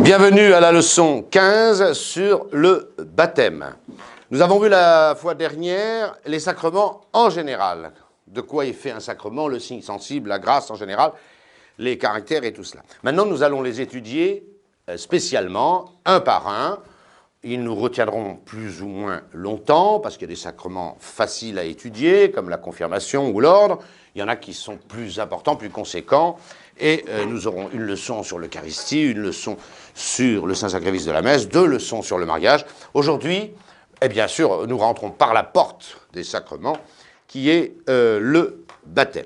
Bienvenue à la leçon 15 sur le baptême. Nous avons vu la fois dernière les sacrements en général. De quoi est fait un sacrement, le signe sensible, la grâce en général, les caractères et tout cela. Maintenant, nous allons les étudier spécialement, un par un. Ils nous retiendront plus ou moins longtemps, parce qu'il y a des sacrements faciles à étudier, comme la confirmation ou l'ordre. Il y en a qui sont plus importants, plus conséquents. Et nous aurons une leçon sur l'Eucharistie, une leçon sur le Saint-Sacrifice de la Messe, 2 leçons sur le mariage. Aujourd'hui, et bien sûr, nous rentrons par la porte des sacrements, qui est le baptême.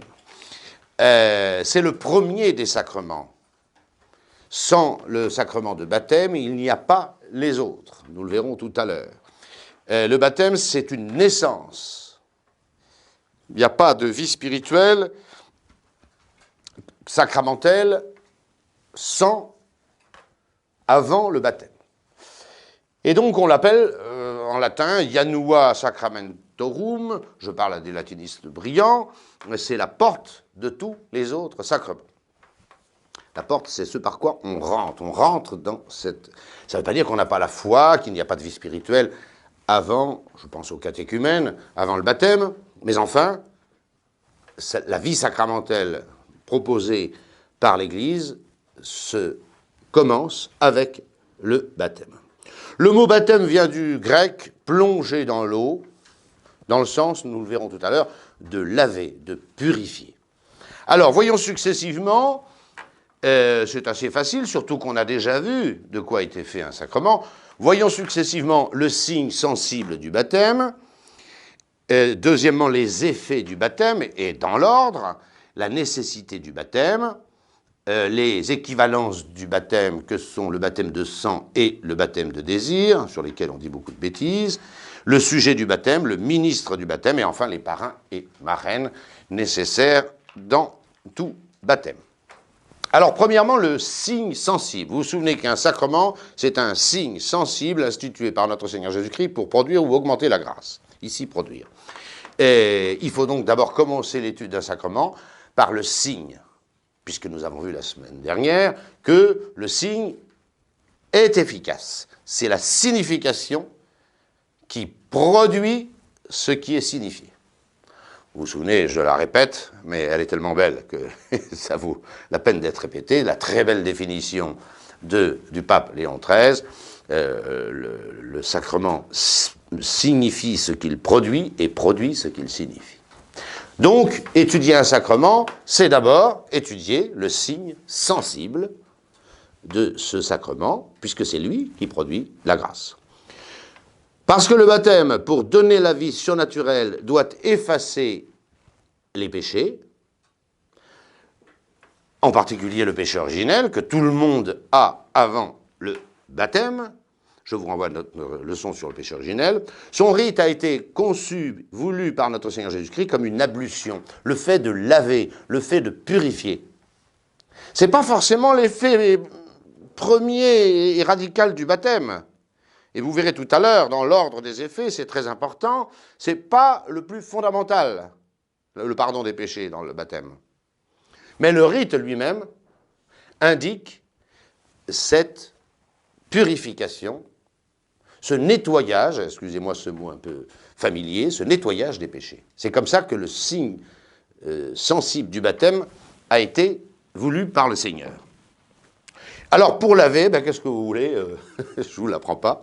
C'est le premier des sacrements. Sans le sacrement de baptême, il n'y a pas les autres. Nous le verrons tout à l'heure. Le baptême, c'est une naissance. Il n'y a pas de vie spirituelle sacramentelle avant le baptême. Et donc on l'appelle en latin Janua Sacramentorum, je parle à des latinistes brillants, c'est la porte de tous les autres sacrements. La porte, c'est ce par quoi on rentre dans cette... Ça ne veut pas dire qu'on n'a pas la foi, qu'il n'y a pas de vie spirituelle avant, je pense aux catéchumènes, avant le baptême, mais enfin, la vie sacramentelle proposée par l'Église se commence avec le baptême. Le mot baptême vient du grec plonger dans l'eau, dans le sens, nous le verrons tout à l'heure, de laver, de purifier. Alors, voyons successivement, c'est assez facile, surtout qu'on a déjà vu de quoi était fait un sacrement. Voyons successivement le signe sensible du baptême, deuxièmement les effets du baptême, et dans l'ordre, la nécessité du baptême, les équivalences du baptême que sont le baptême de sang et le baptême de désir, sur lesquels on dit beaucoup de bêtises, le sujet du baptême, le ministre du baptême, et enfin les parrains et marraines nécessaires dans tout baptême. Alors, premièrement, le signe sensible. Vous vous souvenez qu'un sacrement, c'est un signe sensible institué par notre Seigneur Jésus-Christ pour produire ou augmenter la grâce. Ici, produire. Et il faut donc d'abord commencer l'étude d'un sacrement par le signe, puisque nous avons vu la semaine dernière que le signe est efficace. C'est la signification qui produit ce qui est signifié. Vous vous souvenez, je la répète, mais elle est tellement belle que ça vaut la peine d'être répétée, la très belle définition du pape Léon XIII, le sacrement signifie ce qu'il produit et produit ce qu'il signifie. Donc, étudier un sacrement, c'est d'abord étudier le signe sensible de ce sacrement, puisque c'est lui qui produit la grâce. Parce que le baptême, pour donner la vie surnaturelle, doit effacer les péchés, en particulier le péché originel, que tout le monde a avant le baptême. Je vous renvoie à notre leçon sur le péché originel. Son rite a été conçu, voulu par notre Seigneur Jésus-Christ comme une ablution, le fait de laver, le fait de purifier. Ce n'est pas forcément l'effet premier et radical du baptême. Et vous verrez tout à l'heure, dans l'ordre des effets, c'est très important, ce n'est pas le plus fondamental, le pardon des péchés dans le baptême. Mais le rite lui-même indique cette purification, ce nettoyage, excusez-moi ce mot un peu familier, ce nettoyage des péchés. C'est comme ça que le signe sensible du baptême a été voulu par le Seigneur. Alors, pour laver, qu'est-ce que vous voulez je ne vous l'apprends pas.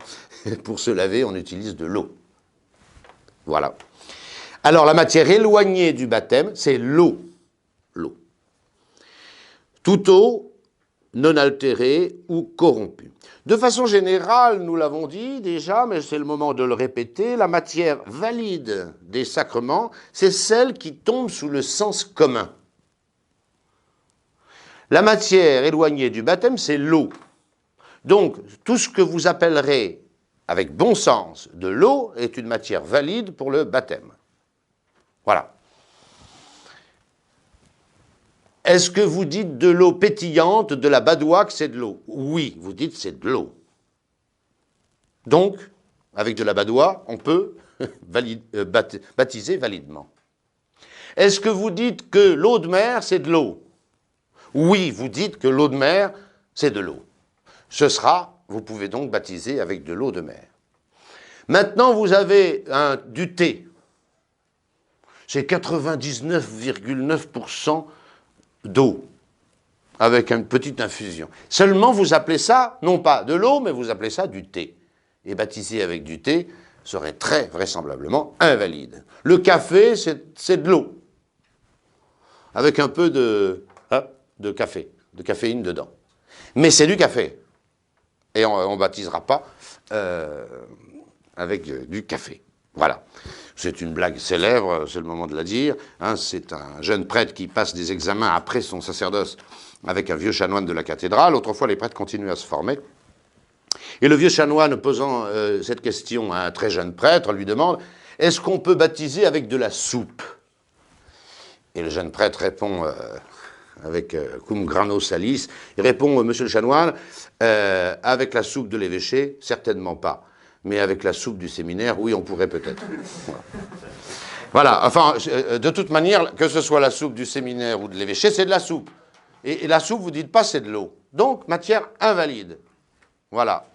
Pour se laver, on utilise de l'eau. Voilà. Alors, la matière éloignée du baptême, c'est l'eau. L'eau. Toute eau non altérée ou corrompue. De façon générale, nous l'avons dit déjà, mais c'est le moment de le répéter, la matière valide des sacrements, c'est celle qui tombe sous le sens commun. La matière éloignée du baptême, c'est l'eau. Donc, tout ce que vous appellerez, avec bon sens, de l'eau est une matière valide pour le baptême. Voilà. Est-ce que vous dites de l'eau pétillante, de la badoie, que c'est de l'eau? Oui, vous dites c'est de l'eau. Donc, avec de la badoie, on peut baptiser validement. Est-ce que vous dites que l'eau de mer, c'est de l'eau? Oui, vous dites que l'eau de mer, c'est de l'eau. vous pouvez donc baptiser avec de l'eau de mer. Maintenant, vous avez du thé. C'est 99,9% d'eau, avec une petite infusion. Seulement, vous appelez ça, non pas de l'eau, mais vous appelez ça du thé. Et baptiser avec du thé serait très vraisemblablement invalide. Le café, c'est de l'eau, avec un peu de caféine dedans. Mais c'est du café. Et on ne baptisera pas avec du café. Voilà. C'est une blague célèbre, c'est le moment de la dire. Hein, c'est un jeune prêtre qui passe des examens après son sacerdoce avec un vieux chanoine de la cathédrale. Autrefois, les prêtres continuaient à se former. Et le vieux chanoine, posant cette question à un très jeune prêtre, lui demande « Est-ce qu'on peut baptiser avec de la soupe ?» Et le jeune prêtre répond avec cum grano salis, il répond « Monsieur le chanoine, avec la soupe de l'évêché, certainement pas. Mais avec la soupe du séminaire, oui, on pourrait peut-être. » Voilà, enfin, de toute manière, que ce soit la soupe du séminaire ou de l'évêché, c'est de la soupe. Et la soupe, vous ne dites pas, c'est de l'eau. Donc, matière invalide. Voilà.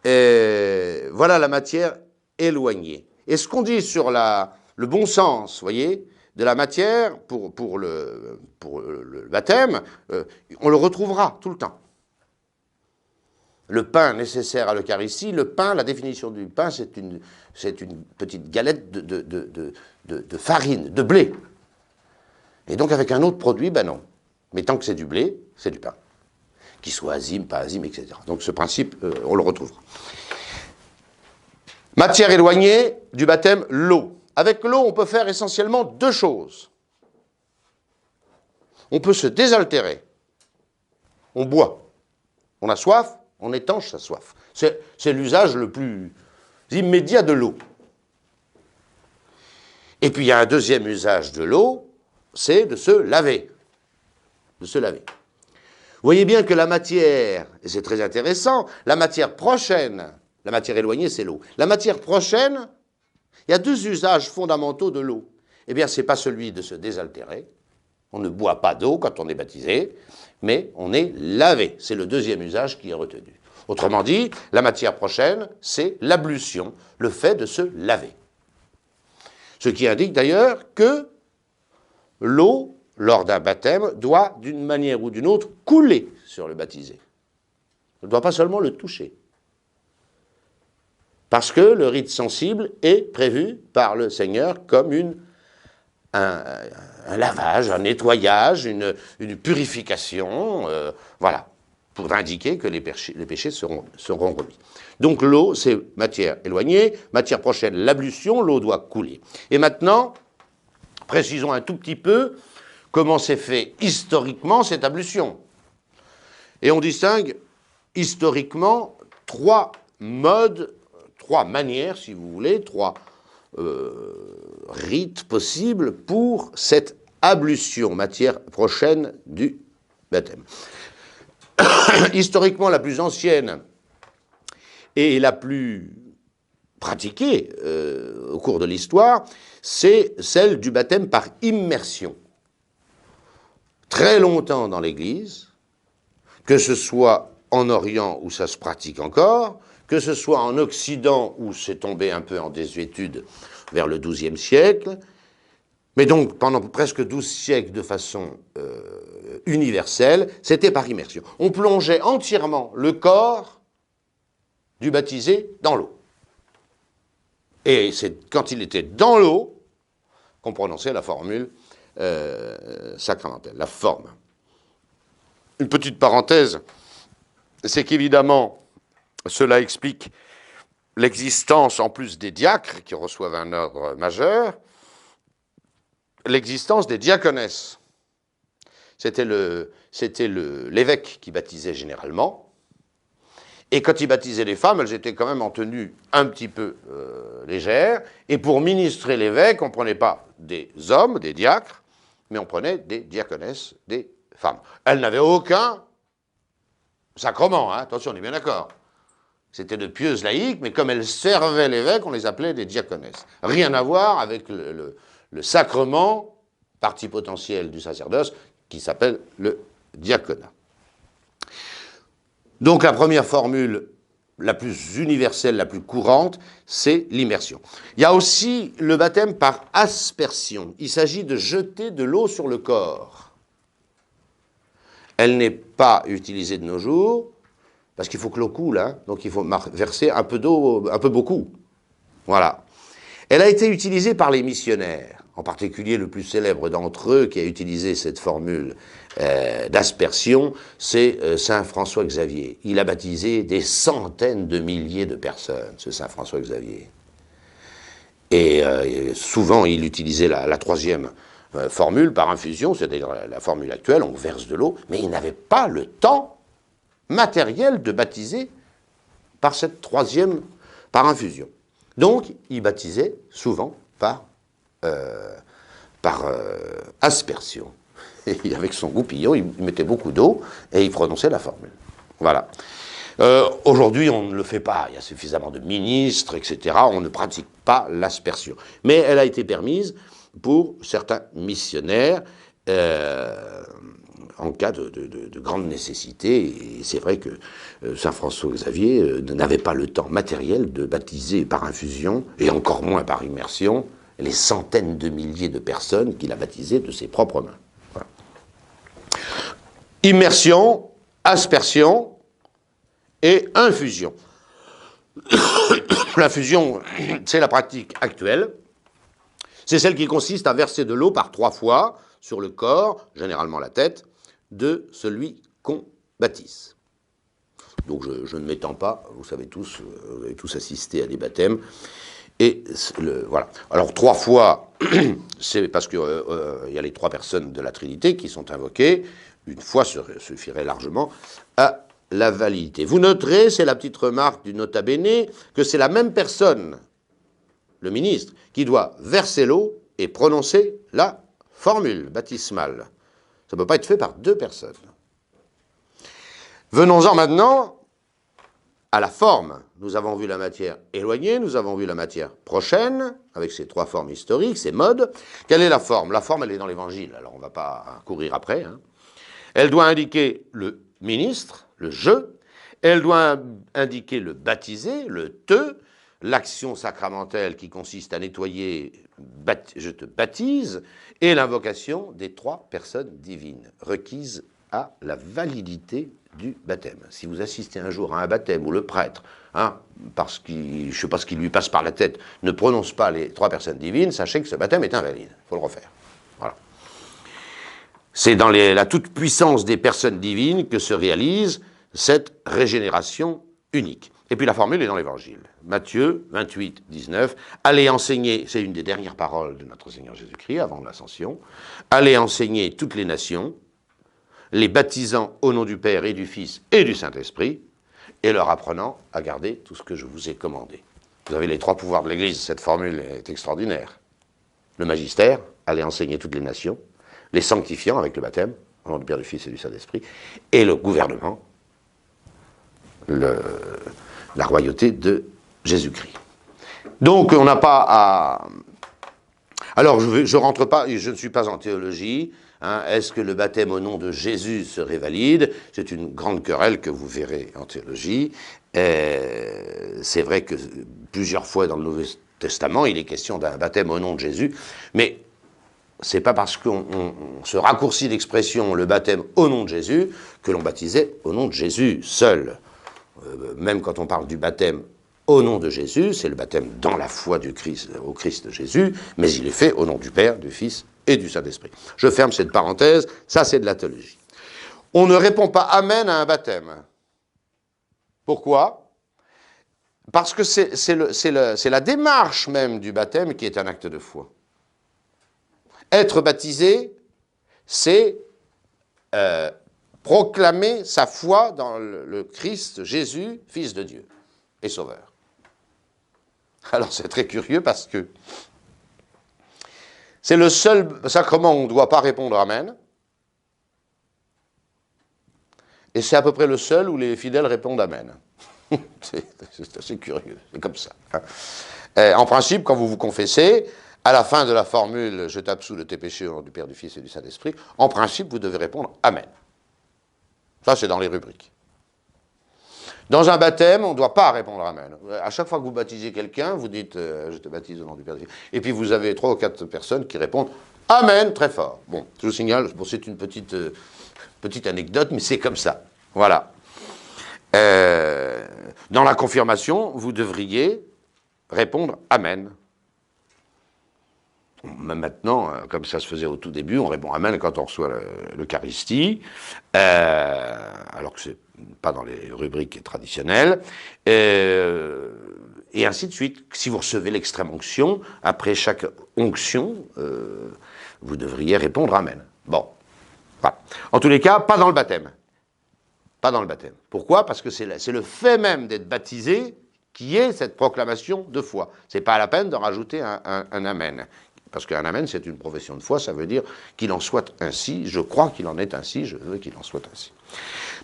Voilà la matière éloignée. Et ce qu'on dit sur le bon sens, vous voyez, de la matière pour le baptême, on le retrouvera tout le temps. Le pain nécessaire à l'Eucharistie, le pain, la définition du pain, c'est une petite galette de farine, de blé. Et donc avec un autre produit, ben non. Mais tant que c'est du blé, c'est du pain. Qu'il soit azime, pas azime, etc. Donc ce principe, on le retrouvera. Matière éloignée du baptême, l'eau. Avec l'eau, on peut faire essentiellement deux choses. On peut se désaltérer. On boit. On a soif, on étanche sa soif. C'est l'usage le plus immédiat de l'eau. Et puis il y a un deuxième usage de l'eau, c'est de se laver. De se laver. Vous voyez bien que la matière, et c'est très intéressant, la matière prochaine, la matière éloignée, c'est l'eau. La matière prochaine, il y a deux usages fondamentaux de l'eau. Eh bien, ce n'est pas celui de se désaltérer. On ne boit pas d'eau quand on est baptisé, mais on est lavé. C'est le deuxième usage qui est retenu. Autrement dit, la matière prochaine, c'est l'ablution, le fait de se laver. Ce qui indique d'ailleurs que l'eau, lors d'un baptême, doit, d'une manière ou d'une autre, couler sur le baptisé. Elle ne doit pas seulement le toucher. Parce que le rite sensible est prévu par le Seigneur comme un lavage, un nettoyage, une purification, voilà, pour indiquer que les péchés seront remis. Donc l'eau, c'est matière éloignée, matière prochaine, l'ablution, l'eau doit couler. Et maintenant, précisons un tout petit peu comment s'est fait historiquement cette ablution. Et on distingue historiquement trois modes, trois manières, si vous voulez, trois rites possibles pour cette ablution, matière prochaine du baptême. Historiquement, la plus ancienne et la plus pratiquée au cours de l'histoire, c'est celle du baptême par immersion. Très longtemps dans l'Église, que ce soit en Orient où ça se pratique encore, que ce soit en Occident où c'est tombé un peu en désuétude vers le XIIe siècle, mais donc pendant presque 12 siècles de façon universelle, c'était par immersion. On plongeait entièrement le corps du baptisé dans l'eau. Et c'est quand il était dans l'eau qu'on prononçait la formule sacramentelle, la forme. Une petite parenthèse, c'est qu'évidemment, cela explique l'existence, en plus des diacres, qui reçoivent un ordre majeur, l'existence des diaconesses. C'était l'évêque qui baptisait généralement, et quand il baptisait les femmes, elles étaient quand même en tenue un petit peu légère, et pour ministrer l'évêque, on ne prenait pas des hommes, des diacres, mais on prenait des diaconesses, des femmes. Elles n'avaient aucun sacrement, hein, attention, on est bien d'accord. C'était de pieuses laïques, mais comme elles servaient l'évêque, on les appelait des diaconesses. Rien à voir avec le sacrement, partie potentielle du sacerdoce, qui s'appelle le diaconat. Donc la première formule, la plus universelle, la plus courante, c'est l'immersion. Il y a aussi le baptême par aspersion. Il s'agit de jeter de l'eau sur le corps. Elle n'est pas utilisée de nos jours, parce qu'il faut que l'eau coule, hein, donc il faut verser un peu d'eau, un peu beaucoup. Voilà. Elle a été utilisée par les missionnaires, en particulier le plus célèbre d'entre eux qui a utilisé cette formule d'aspersion, c'est saint François Xavier. Il a baptisé des centaines de milliers de personnes, ce saint François Xavier. Et souvent, il utilisait la troisième formule par infusion, c'est-à-dire la formule actuelle, on verse de l'eau, mais il n'avait pas le temps matériel de baptiser par cette troisième, par infusion. Donc, il baptisait souvent par aspersion. Et avec son goupillon, il mettait beaucoup d'eau et il prononçait la formule. Voilà. Aujourd'hui, on ne le fait pas. Il y a suffisamment de ministres, etc. On ne pratique pas l'aspersion. Mais elle a été permise pour certains missionnaires en cas de grande nécessité. Et c'est vrai que saint François Xavier n'avait pas le temps matériel de baptiser par infusion, et encore moins par immersion, les centaines de milliers de personnes qu'il a baptisées de ses propres mains. Voilà. Immersion, aspersion et infusion. L'infusion, c'est la pratique actuelle. C'est celle qui consiste à verser de l'eau par 3 fois sur le corps, généralement la tête, de celui qu'on baptise. Donc je ne m'étends pas, vous savez tous, vous avez tous assisté à des baptêmes. Et voilà. Alors 3 fois, c'est parce qu'il y a les 3 personnes de la Trinité qui sont invoquées. Une fois suffirait largement à la validité. Vous noterez, c'est la petite remarque du nota bene, que c'est la même personne, le ministre, qui doit verser l'eau et prononcer la formule baptismale. Ça ne peut pas être fait par 2 personnes. Venons-en maintenant à la forme. Nous avons vu la matière éloignée, nous avons vu la matière prochaine, avec ces 3 formes historiques, ces modes. Quelle est la forme? La forme, elle est dans l'Évangile, alors on ne va pas courir après. Hein. Elle doit indiquer le ministre, le je. Elle doit indiquer le baptisé, le te. L'action sacramentelle qui consiste à nettoyer, je te baptise, et l'invocation des 3 personnes divines requises à la validité du baptême. Si vous assistez un jour à un baptême où le prêtre, parce qu'il, je ne sais pas ce qui lui passe par la tête, ne prononce pas les 3 personnes divines, sachez que ce baptême est invalide. Il faut le refaire. Voilà. C'est dans la toute-puissance des personnes divines que se réalise cette régénération unique. Et puis la formule est dans l'Évangile. Matthieu 28, 19. Allez enseigner, c'est une des dernières paroles de notre Seigneur Jésus-Christ avant l'Ascension. Allez enseigner toutes les nations, les baptisant au nom du Père et du Fils et du Saint-Esprit, et leur apprenant à garder tout ce que je vous ai commandé. Vous avez les 3 pouvoirs de l'Église, cette formule est extraordinaire. Le magistère, allez enseigner toutes les nations, les sanctifiant avec le baptême, au nom du Père, du Fils et du Saint-Esprit, et le gouvernement, la royauté de Jésus-Christ. Donc on n'a pas à... Alors je rentre pas, je ne suis pas en théologie, est-ce que le baptême au nom de Jésus serait valide? C'est une grande querelle que vous verrez en théologie. C'est vrai que plusieurs fois dans le Nouveau Testament, il est question d'un baptême au nom de Jésus, mais c'est pas parce qu'on se raccourcit l'expression le baptême au nom de Jésus que l'on baptisait au nom de Jésus seul. Même quand on parle du baptême au nom de Jésus, c'est le baptême dans la foi du Christ, au Christ Jésus, mais il est fait au nom du Père, du Fils et du Saint-Esprit. Je ferme cette parenthèse, ça c'est de la théologie. On ne répond pas Amen à un baptême. Pourquoi? Parce que c'est la démarche même du baptême qui est un acte de foi. Être baptisé, c'est proclamer sa foi dans le Christ Jésus, Fils de Dieu et Sauveur. Alors c'est très curieux parce que c'est le seul sacrement où on ne doit pas répondre Amen, et c'est à peu près le seul où les fidèles répondent Amen. C'est assez curieux, c'est comme ça. En principe, quand vous vous confessez, à la fin de la formule « Je t'absous de tes péchés au nom du Père, du Fils et du Saint-Esprit », en principe, vous devez répondre « Amen ». Ça, c'est dans les rubriques. Dans un baptême, on ne doit pas répondre Amen. À chaque fois que vous baptisez quelqu'un, vous dites je te baptise au nom du Père. Et puis vous avez 3 ou 4 personnes qui répondent Amen très fort. Bon, je vous signale, bon, c'est une petite anecdote, mais c'est comme ça. Voilà. Dans la confirmation, vous devriez répondre Amen. Maintenant, comme ça se faisait au tout début, on répond Amen quand on reçoit l'Eucharistie, alors que c'est pas dans les rubriques traditionnelles, et ainsi de suite. Si vous recevez l'extrême onction, après chaque onction, vous devriez répondre Amen. Bon, voilà. En tous les cas, pas dans le baptême. Pas dans le baptême. Pourquoi? Parce que c'est le fait même d'être baptisé qui est cette proclamation de foi. C'est pas la peine de rajouter un Amen. Parce qu'un Amen, c'est une profession de foi, ça veut dire qu'il en soit ainsi, je crois qu'il en est ainsi, je veux qu'il en soit ainsi.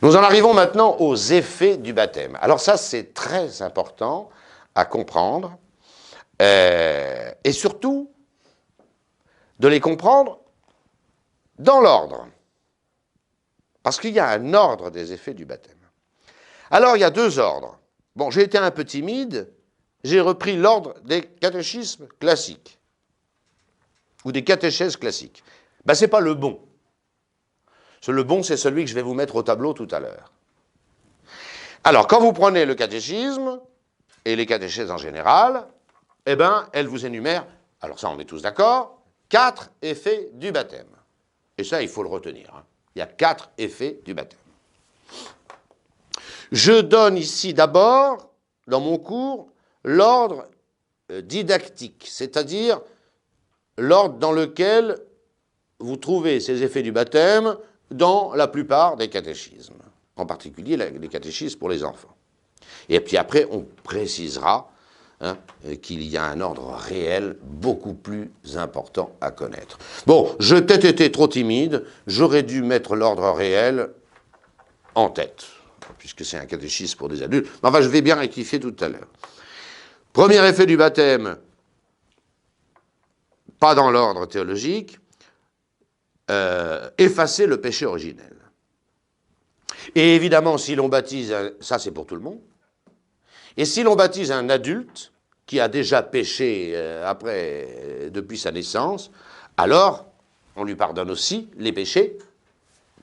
Nous en arrivons maintenant aux effets du baptême. Alors ça, c'est très important à comprendre, et surtout de les comprendre dans l'ordre. Parce qu'il y a un ordre des effets du baptême. Alors, il y a 2 ordres. Bon, j'ai été un peu timide, j'ai repris l'ordre des catéchismes classiques, ou des catéchèses classiques. Ben, c'est pas le bon. Le bon, c'est celui que je vais vous mettre au tableau tout à l'heure. Alors, quand vous prenez le catéchisme, et les catéchèses en général, eh ben, elles vous énumèrent, alors ça, on est tous d'accord, 4 effets du baptême. Et ça, il faut le retenir. Hein. Il y a 4 effets du baptême. Je donne ici d'abord, dans mon cours, l'ordre didactique, c'est-à-dire l'ordre dans lequel vous trouvez ces effets du baptême dans la plupart des catéchismes, en particulier les catéchismes pour les enfants. Et puis après, on précisera qu'il y a un ordre réel beaucoup plus important à connaître. Bon, j'ai peut-être été trop timide, j'aurais dû mettre l'ordre réel en tête, puisque c'est un catéchisme pour des adultes. Mais enfin, je vais bien rectifier tout à l'heure. Premier effet du baptême, pas dans l'ordre théologique, effacer le péché originel. Et évidemment, si l'on baptise, ça c'est pour tout le monde, et si l'on baptise un adulte qui a déjà péché depuis sa naissance, alors on lui pardonne aussi les péchés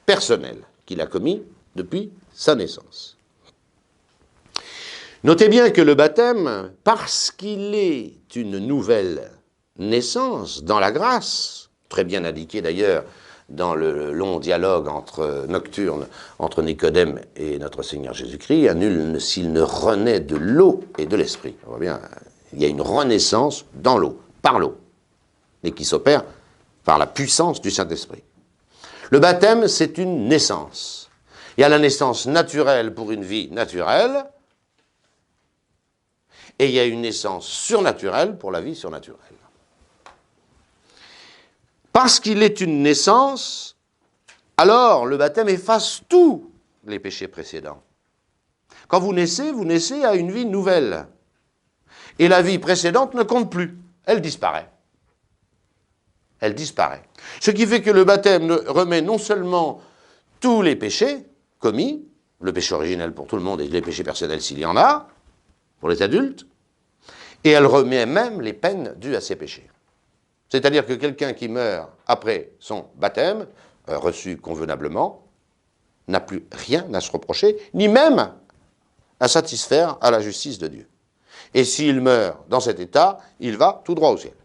personnels qu'il a commis depuis sa naissance. Notez bien que le baptême, parce qu'il est une nouvelle naissance dans la grâce, très bien indiqué d'ailleurs dans le long dialogue nocturne entre Nicodème et notre Seigneur Jésus-Christ, à nul s'il ne renaît de l'eau et de l'esprit. On voit bien, il y a une renaissance dans l'eau, par l'eau, et qui s'opère par la puissance du Saint-Esprit. Le baptême, c'est une naissance. Il y a la naissance naturelle pour une vie naturelle, et il y a une naissance surnaturelle pour la vie surnaturelle. Parce qu'il est une naissance, alors le baptême efface tous les péchés précédents. Quand vous naissez à une vie nouvelle. Et la vie précédente ne compte plus. Elle disparaît. Elle disparaît. Ce qui fait que le baptême remet non seulement tous les péchés commis, le péché originel pour tout le monde et les péchés personnels s'il y en a, pour les adultes, et elle remet même les peines dues à ces péchés. C'est-à-dire que quelqu'un qui meurt après son baptême, reçu convenablement, n'a plus rien à se reprocher, ni même à satisfaire à la justice de Dieu. Et s'il meurt dans cet état, il va tout droit au ciel.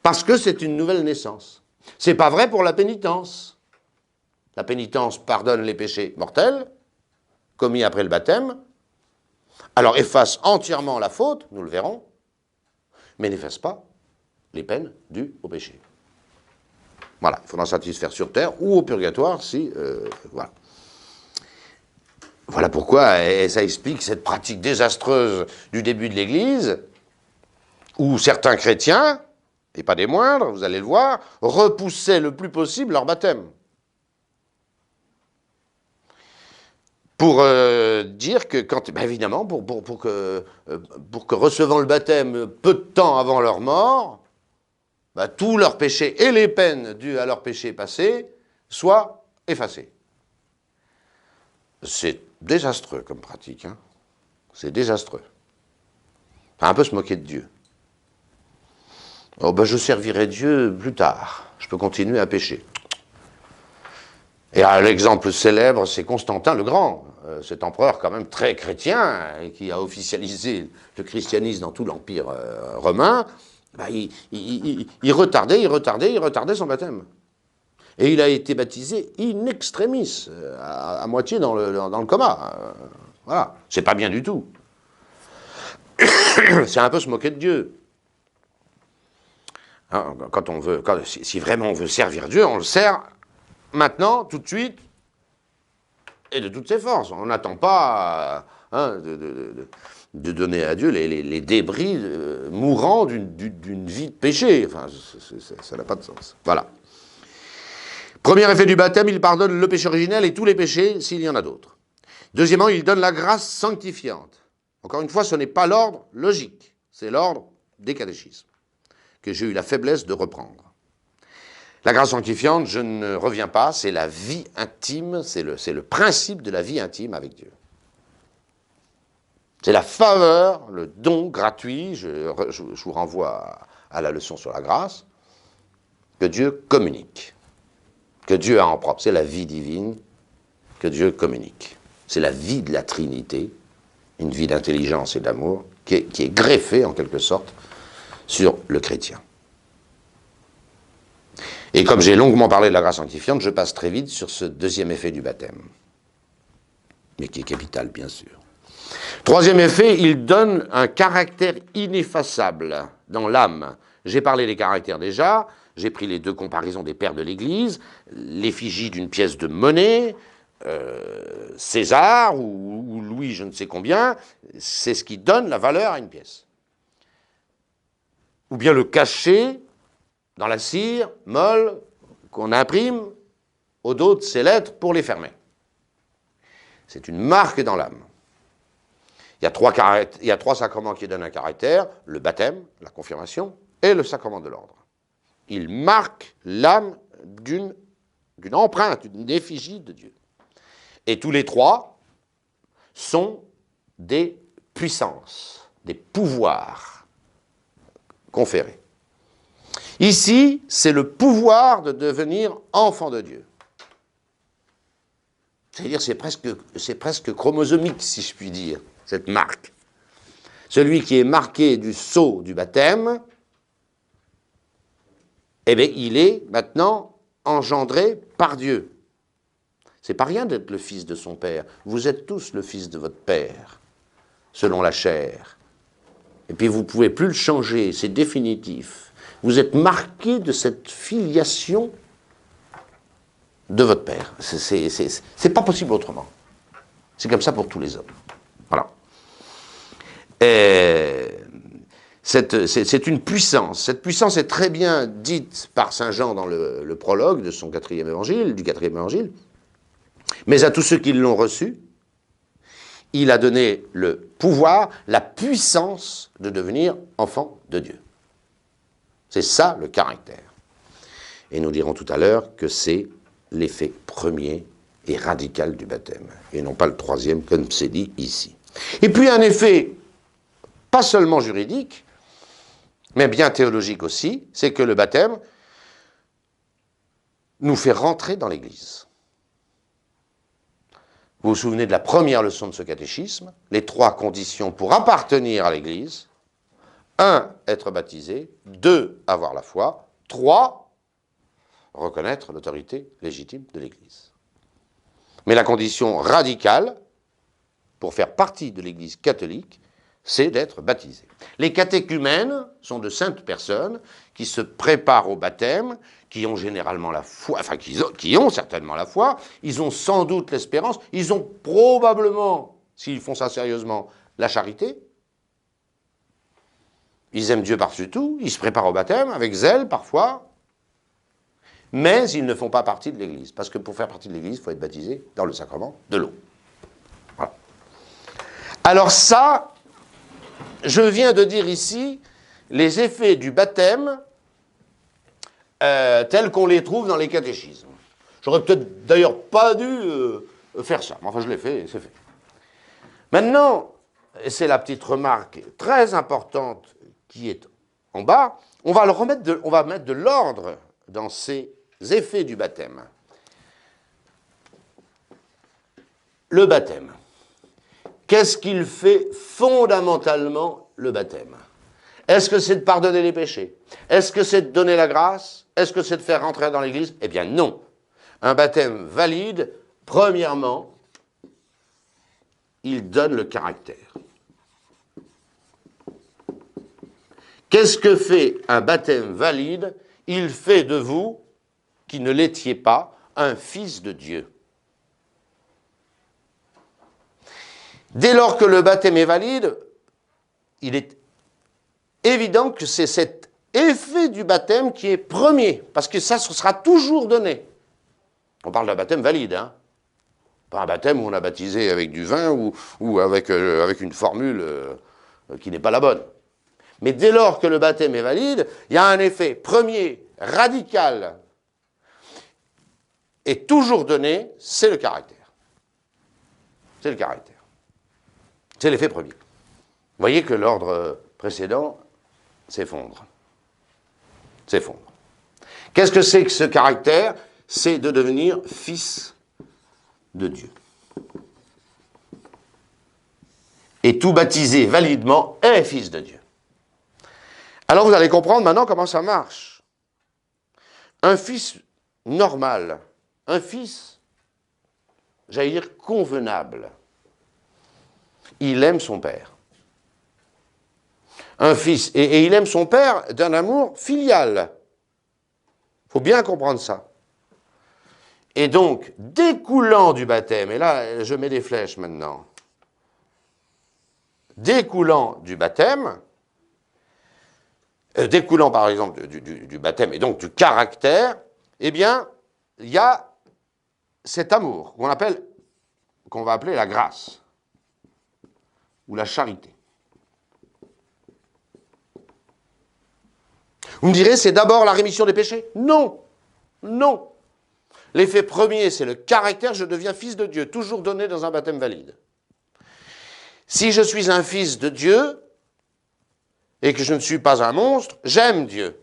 Parce que c'est une nouvelle naissance. C'est pas vrai pour la pénitence. La pénitence pardonne les péchés mortels, commis après le baptême, alors efface entièrement la faute, nous le verrons, mais n'efface pas les peines dues au péché. Voilà, il faudra satisfaire sur terre ou au purgatoire, voilà. Voilà pourquoi, et ça explique cette pratique désastreuse du début de l'Église, où certains chrétiens, et pas des moindres, vous allez le voir, repoussaient le plus possible leur baptême. Pour dire que, évidemment, pour que recevant le baptême peu de temps avant leur mort, tous leurs péchés et les peines dues à leurs péchés passés soient effacés. c'est désastreux comme pratique. Hein. C'est désastreux. Enfin, un peu se moquer de Dieu. Oh, ben, je servirai Dieu plus tard. Je peux continuer à pécher. Et l'exemple célèbre, c'est Constantin le Grand, cet empereur quand même très chrétien, et qui a officialisé le christianisme dans tout l'Empire romain. Ben, il retardait son baptême. Et il a été baptisé in extremis, à moitié dans le coma. Voilà, c'est pas bien du tout. C'est un peu se moquer de Dieu. Hein, si vraiment on veut servir Dieu, on le sert maintenant, tout de suite, et de toutes ses forces. On n'attend pas de donner à Dieu les débris mourants d'une vie de péché. Enfin, ça n'a pas de sens. Voilà. Premier effet du baptême, il pardonne le péché originel et tous les péchés s'il y en a d'autres. Deuxièmement, il donne la grâce sanctifiante. Encore une fois, ce n'est pas l'ordre logique, c'est l'ordre des catéchismes que j'ai eu la faiblesse de reprendre. La grâce sanctifiante, je ne reviens pas, c'est la vie intime, c'est le principe de la vie intime avec Dieu. C'est la faveur, le don gratuit, je vous renvoie à la leçon sur la grâce, que Dieu communique, que Dieu a en propre. C'est la vie divine que Dieu communique. C'est la vie de la Trinité, une vie d'intelligence et d'amour, qui est greffée en quelque sorte sur le chrétien. Et comme j'ai longuement parlé de la grâce sanctifiante, je passe très vite sur ce deuxième effet du baptême, mais qui est capital, bien sûr. Troisième effet, il donne un caractère ineffaçable dans l'âme. J'ai parlé des caractères déjà, j'ai pris les deux comparaisons des pères de l'Église, l'effigie d'une pièce de monnaie, César ou Louis je ne sais combien, c'est ce qui donne la valeur à une pièce. Ou bien le cachet dans la cire molle qu'on imprime au dos de ces lettres pour les fermer. C'est une marque dans l'âme. Il y a trois sacrements qui donnent un caractère, le baptême, la confirmation et le sacrement de l'ordre. Ils marquent l'âme d'une empreinte, d'une effigie de Dieu. Et tous les trois sont des puissances, des pouvoirs conférés. Ici, c'est le pouvoir de devenir enfant de Dieu. C'est-à-dire, c'est presque chromosomique, si je puis dire, cette marque. Celui qui est marqué du sceau du baptême, eh bien, il est maintenant engendré par Dieu. C'est pas rien d'être le fils de son père. Vous êtes tous le fils de votre père, selon la chair. Et puis vous ne pouvez plus le changer, c'est définitif. Vous êtes marqué de cette filiation de votre père. C'est pas possible autrement. C'est comme ça pour tous les hommes. Voilà. C'est une puissance. Cette puissance est très bien dite par saint Jean dans le prologue de son quatrième évangile, du quatrième évangile. Mais à tous ceux qui l'ont reçu, il a donné le pouvoir, la puissance de devenir enfant de Dieu. C'est ça le caractère. Et nous dirons tout à l'heure que c'est l'effet premier et radical du baptême, et non pas le troisième comme c'est dit ici. Et puis un effet, pas seulement juridique, mais bien théologique aussi, c'est que le baptême nous fait rentrer dans l'Église. Vous vous souvenez de la première leçon de ce catéchisme, les trois conditions pour appartenir à l'Église. 1, être baptisé. 2, avoir la foi. 3, reconnaître l'autorité légitime de l'Église. Mais la condition radicale, pour faire partie de l'Église catholique, c'est d'être baptisé. Les catéchumènes sont de saintes personnes qui se préparent au baptême, qui ont généralement la foi, enfin qui ont certainement la foi, ils ont sans doute l'espérance, ils ont probablement, s'ils font ça sérieusement, la charité. Ils aiment Dieu par-dessus tout, ils se préparent au baptême avec zèle parfois, mais ils ne font pas partie de l'Église. Parce que pour faire partie de l'Église, il faut être baptisé dans le sacrement de l'eau. Voilà. Alors ça, je viens de dire ici les effets du baptême tels qu'on les trouve dans les catéchismes. J'aurais peut-être d'ailleurs pas dû faire ça. Enfin, je l'ai fait et c'est fait. Maintenant, et c'est la petite remarque très importante qui est en bas, on va mettre de l'ordre dans ces effets du baptême. Le baptême. Qu'est-ce qu'il fait fondamentalement, le baptême? Est-ce que c'est de pardonner les péchés? Est-ce que c'est de donner la grâce? Est-ce que c'est de faire rentrer dans l'Église? Eh bien non. Un baptême valide, premièrement, il donne le caractère. Qu'est-ce que fait un baptême valide? Il fait de vous, qui ne l'étiez pas, un fils de Dieu. Dès lors que le baptême est valide, il est évident que c'est cet effet du baptême qui est premier, parce que ça sera toujours donné. On parle d'un baptême valide, hein. Pas un baptême où on a baptisé avec du vin ou avec une formule qui n'est pas la bonne. Mais dès lors que le baptême est valide, il y a un effet premier, radical, et toujours donné, c'est le caractère. C'est le caractère. C'est l'effet premier. Vous voyez que l'ordre précédent s'effondre. S'effondre. Qu'est-ce que c'est que ce caractère? C'est de devenir fils de Dieu. Et tout baptisé validement est fils de Dieu. Alors vous allez comprendre maintenant comment ça marche. Un fils normal, un fils, j'allais dire convenable, il aime son père. Un fils, et il aime son père d'un amour filial. Il faut bien comprendre ça. Et donc, découlant du baptême, et là je mets des flèches maintenant, découlant du baptême, découlant par exemple du baptême et donc du caractère, eh bien, il y a cet amour qu'on va appeler la grâce ou la charité. Vous me direz, c'est d'abord la rémission des péchés? Non, non. L'effet premier, c'est le caractère, je deviens fils de Dieu, toujours donné dans un baptême valide. Si je suis un fils de Dieu, et que je ne suis pas un monstre, j'aime Dieu.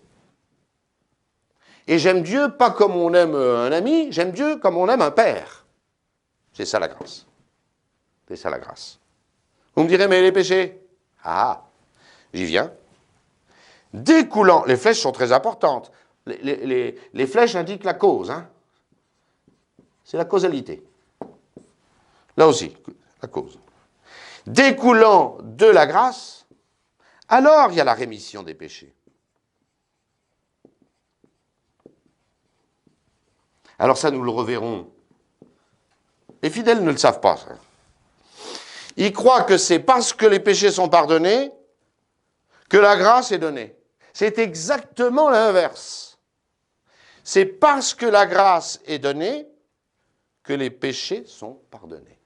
Et j'aime Dieu pas comme on aime un ami, j'aime Dieu comme on aime un père. C'est ça la grâce. C'est ça la grâce. Vous me direz, mais les péchés? Ah, j'y viens. Découlant, les flèches sont très importantes. Les flèches indiquent la cause, hein. C'est la causalité. Là aussi, la cause. Découlant de la grâce, alors il y a la rémission des péchés. Alors ça, nous le reverrons. Les fidèles ne le savent pas, ça. Ils croient que c'est parce que les péchés sont pardonnés que la grâce est donnée. C'est exactement l'inverse. C'est parce que la grâce est donnée que les péchés sont pardonnés.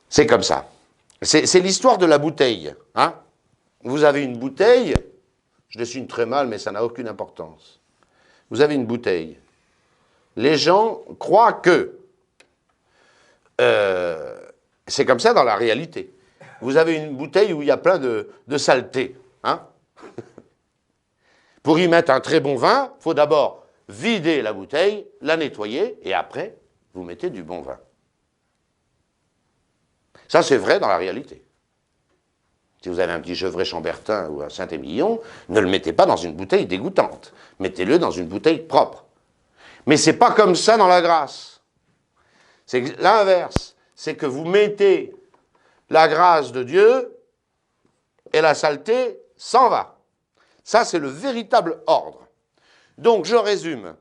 C'est comme ça. C'est l'histoire de la bouteille. Hein? Vous avez une bouteille, je dessine très mal, mais ça n'a aucune importance. Vous avez une bouteille. Les gens croient que c'est comme ça dans la réalité. Vous avez une bouteille où il y a plein de saleté. Hein? Pour y mettre un très bon vin, il faut d'abord vider la bouteille, la nettoyer, et après, vous mettez du bon vin. Ça, c'est vrai dans la réalité. Si vous avez un petit Gevrey Chambertin ou un Saint-Émilion, ne le mettez pas dans une bouteille dégoûtante. Mettez-le dans une bouteille propre. Mais c'est pas comme ça dans la grâce. C'est l'inverse. C'est que vous mettez la grâce de Dieu et la saleté s'en va. Ça, c'est le véritable ordre. Donc, je résume.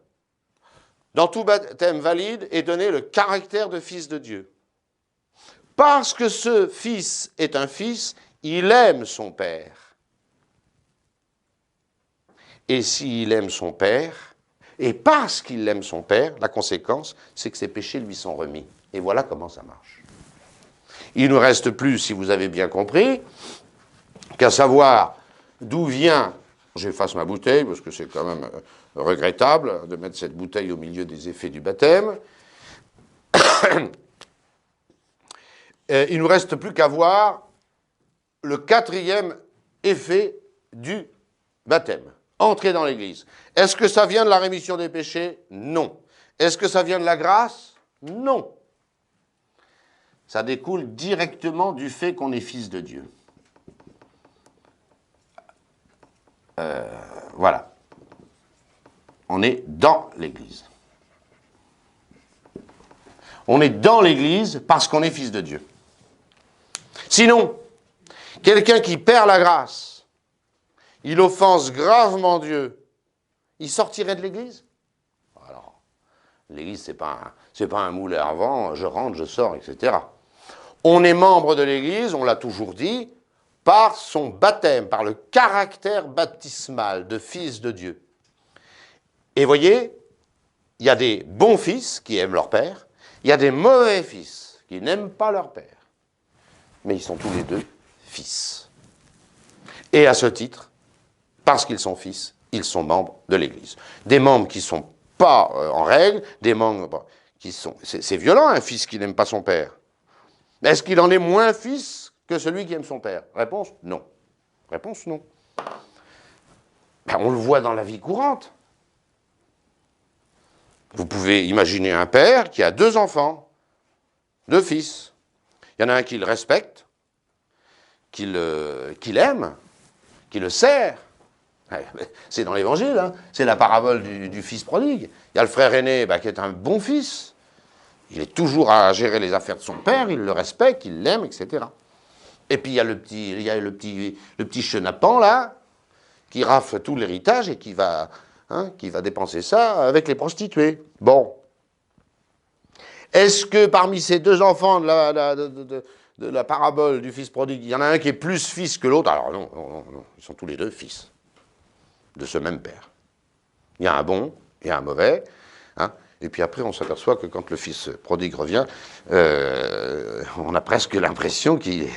Dans tout baptême valide est donné le caractère de fils de Dieu. Parce que ce fils est un fils, il aime son père. Et s'il aime son père, et parce qu'il aime son père, la conséquence, c'est que ses péchés lui sont remis. Et voilà comment ça marche. Il ne nous reste plus, si vous avez bien compris, qu'à savoir d'où vient, j'efface ma bouteille parce que c'est quand même regrettable de mettre cette bouteille au milieu des effets du baptême. Il ne nous reste plus qu'à voir le quatrième effet du baptême. Entrer dans l'Église. Est-ce que ça vient de la rémission des péchés? Non. Est-ce que ça vient de la grâce? Non. Ça découle directement du fait qu'on est fils de Dieu. Voilà. On est dans l'Église. On est dans l'Église parce qu'on est fils de Dieu. Sinon, quelqu'un qui perd la grâce, il offense gravement Dieu, il sortirait de l'Église? Alors, l'Église, c'est pas un moulin à vent, je rentre, je sors, etc. On est membre de l'Église, on l'a toujours dit, par son baptême, par le caractère baptismal de fils de Dieu. Et voyez, il y a des bons fils qui aiment leur père, il y a des mauvais fils qui n'aiment pas leur père. Mais ils sont tous les deux fils. Et à ce titre, parce qu'ils sont fils, ils sont membres de l'Église. Des membres qui ne sont pas en règle, des membres qui sont... C'est violent, un fils qui n'aime pas son père. Est-ce qu'il en est moins fils que celui qui aime son père? Réponse, non. Réponse, non. Ben, on le voit dans la vie courante. Vous pouvez imaginer un père qui a 2 enfants, 2 fils. Il y en a un qui le respecte, qui l'aime, qui le sert. C'est dans l'Évangile, hein. C'est la parabole du fils prodigue. Il y a le frère aîné qui est un bon fils. Il est toujours à gérer les affaires de son père, il le respecte, il l'aime, etc. Et puis il y a le petit chenapan, là, qui rafle tout l'héritage et qui va dépenser ça avec les prostituées. Bon. Est-ce que parmi ces 2 enfants de la parabole du fils prodigue, il y en a un qui est plus fils que l'autre? Alors non, ils sont tous les 2 fils de ce même père. Il y a un bon et un mauvais, hein. Et puis après, on s'aperçoit que quand le fils prodigue revient, on a presque l'impression qu'il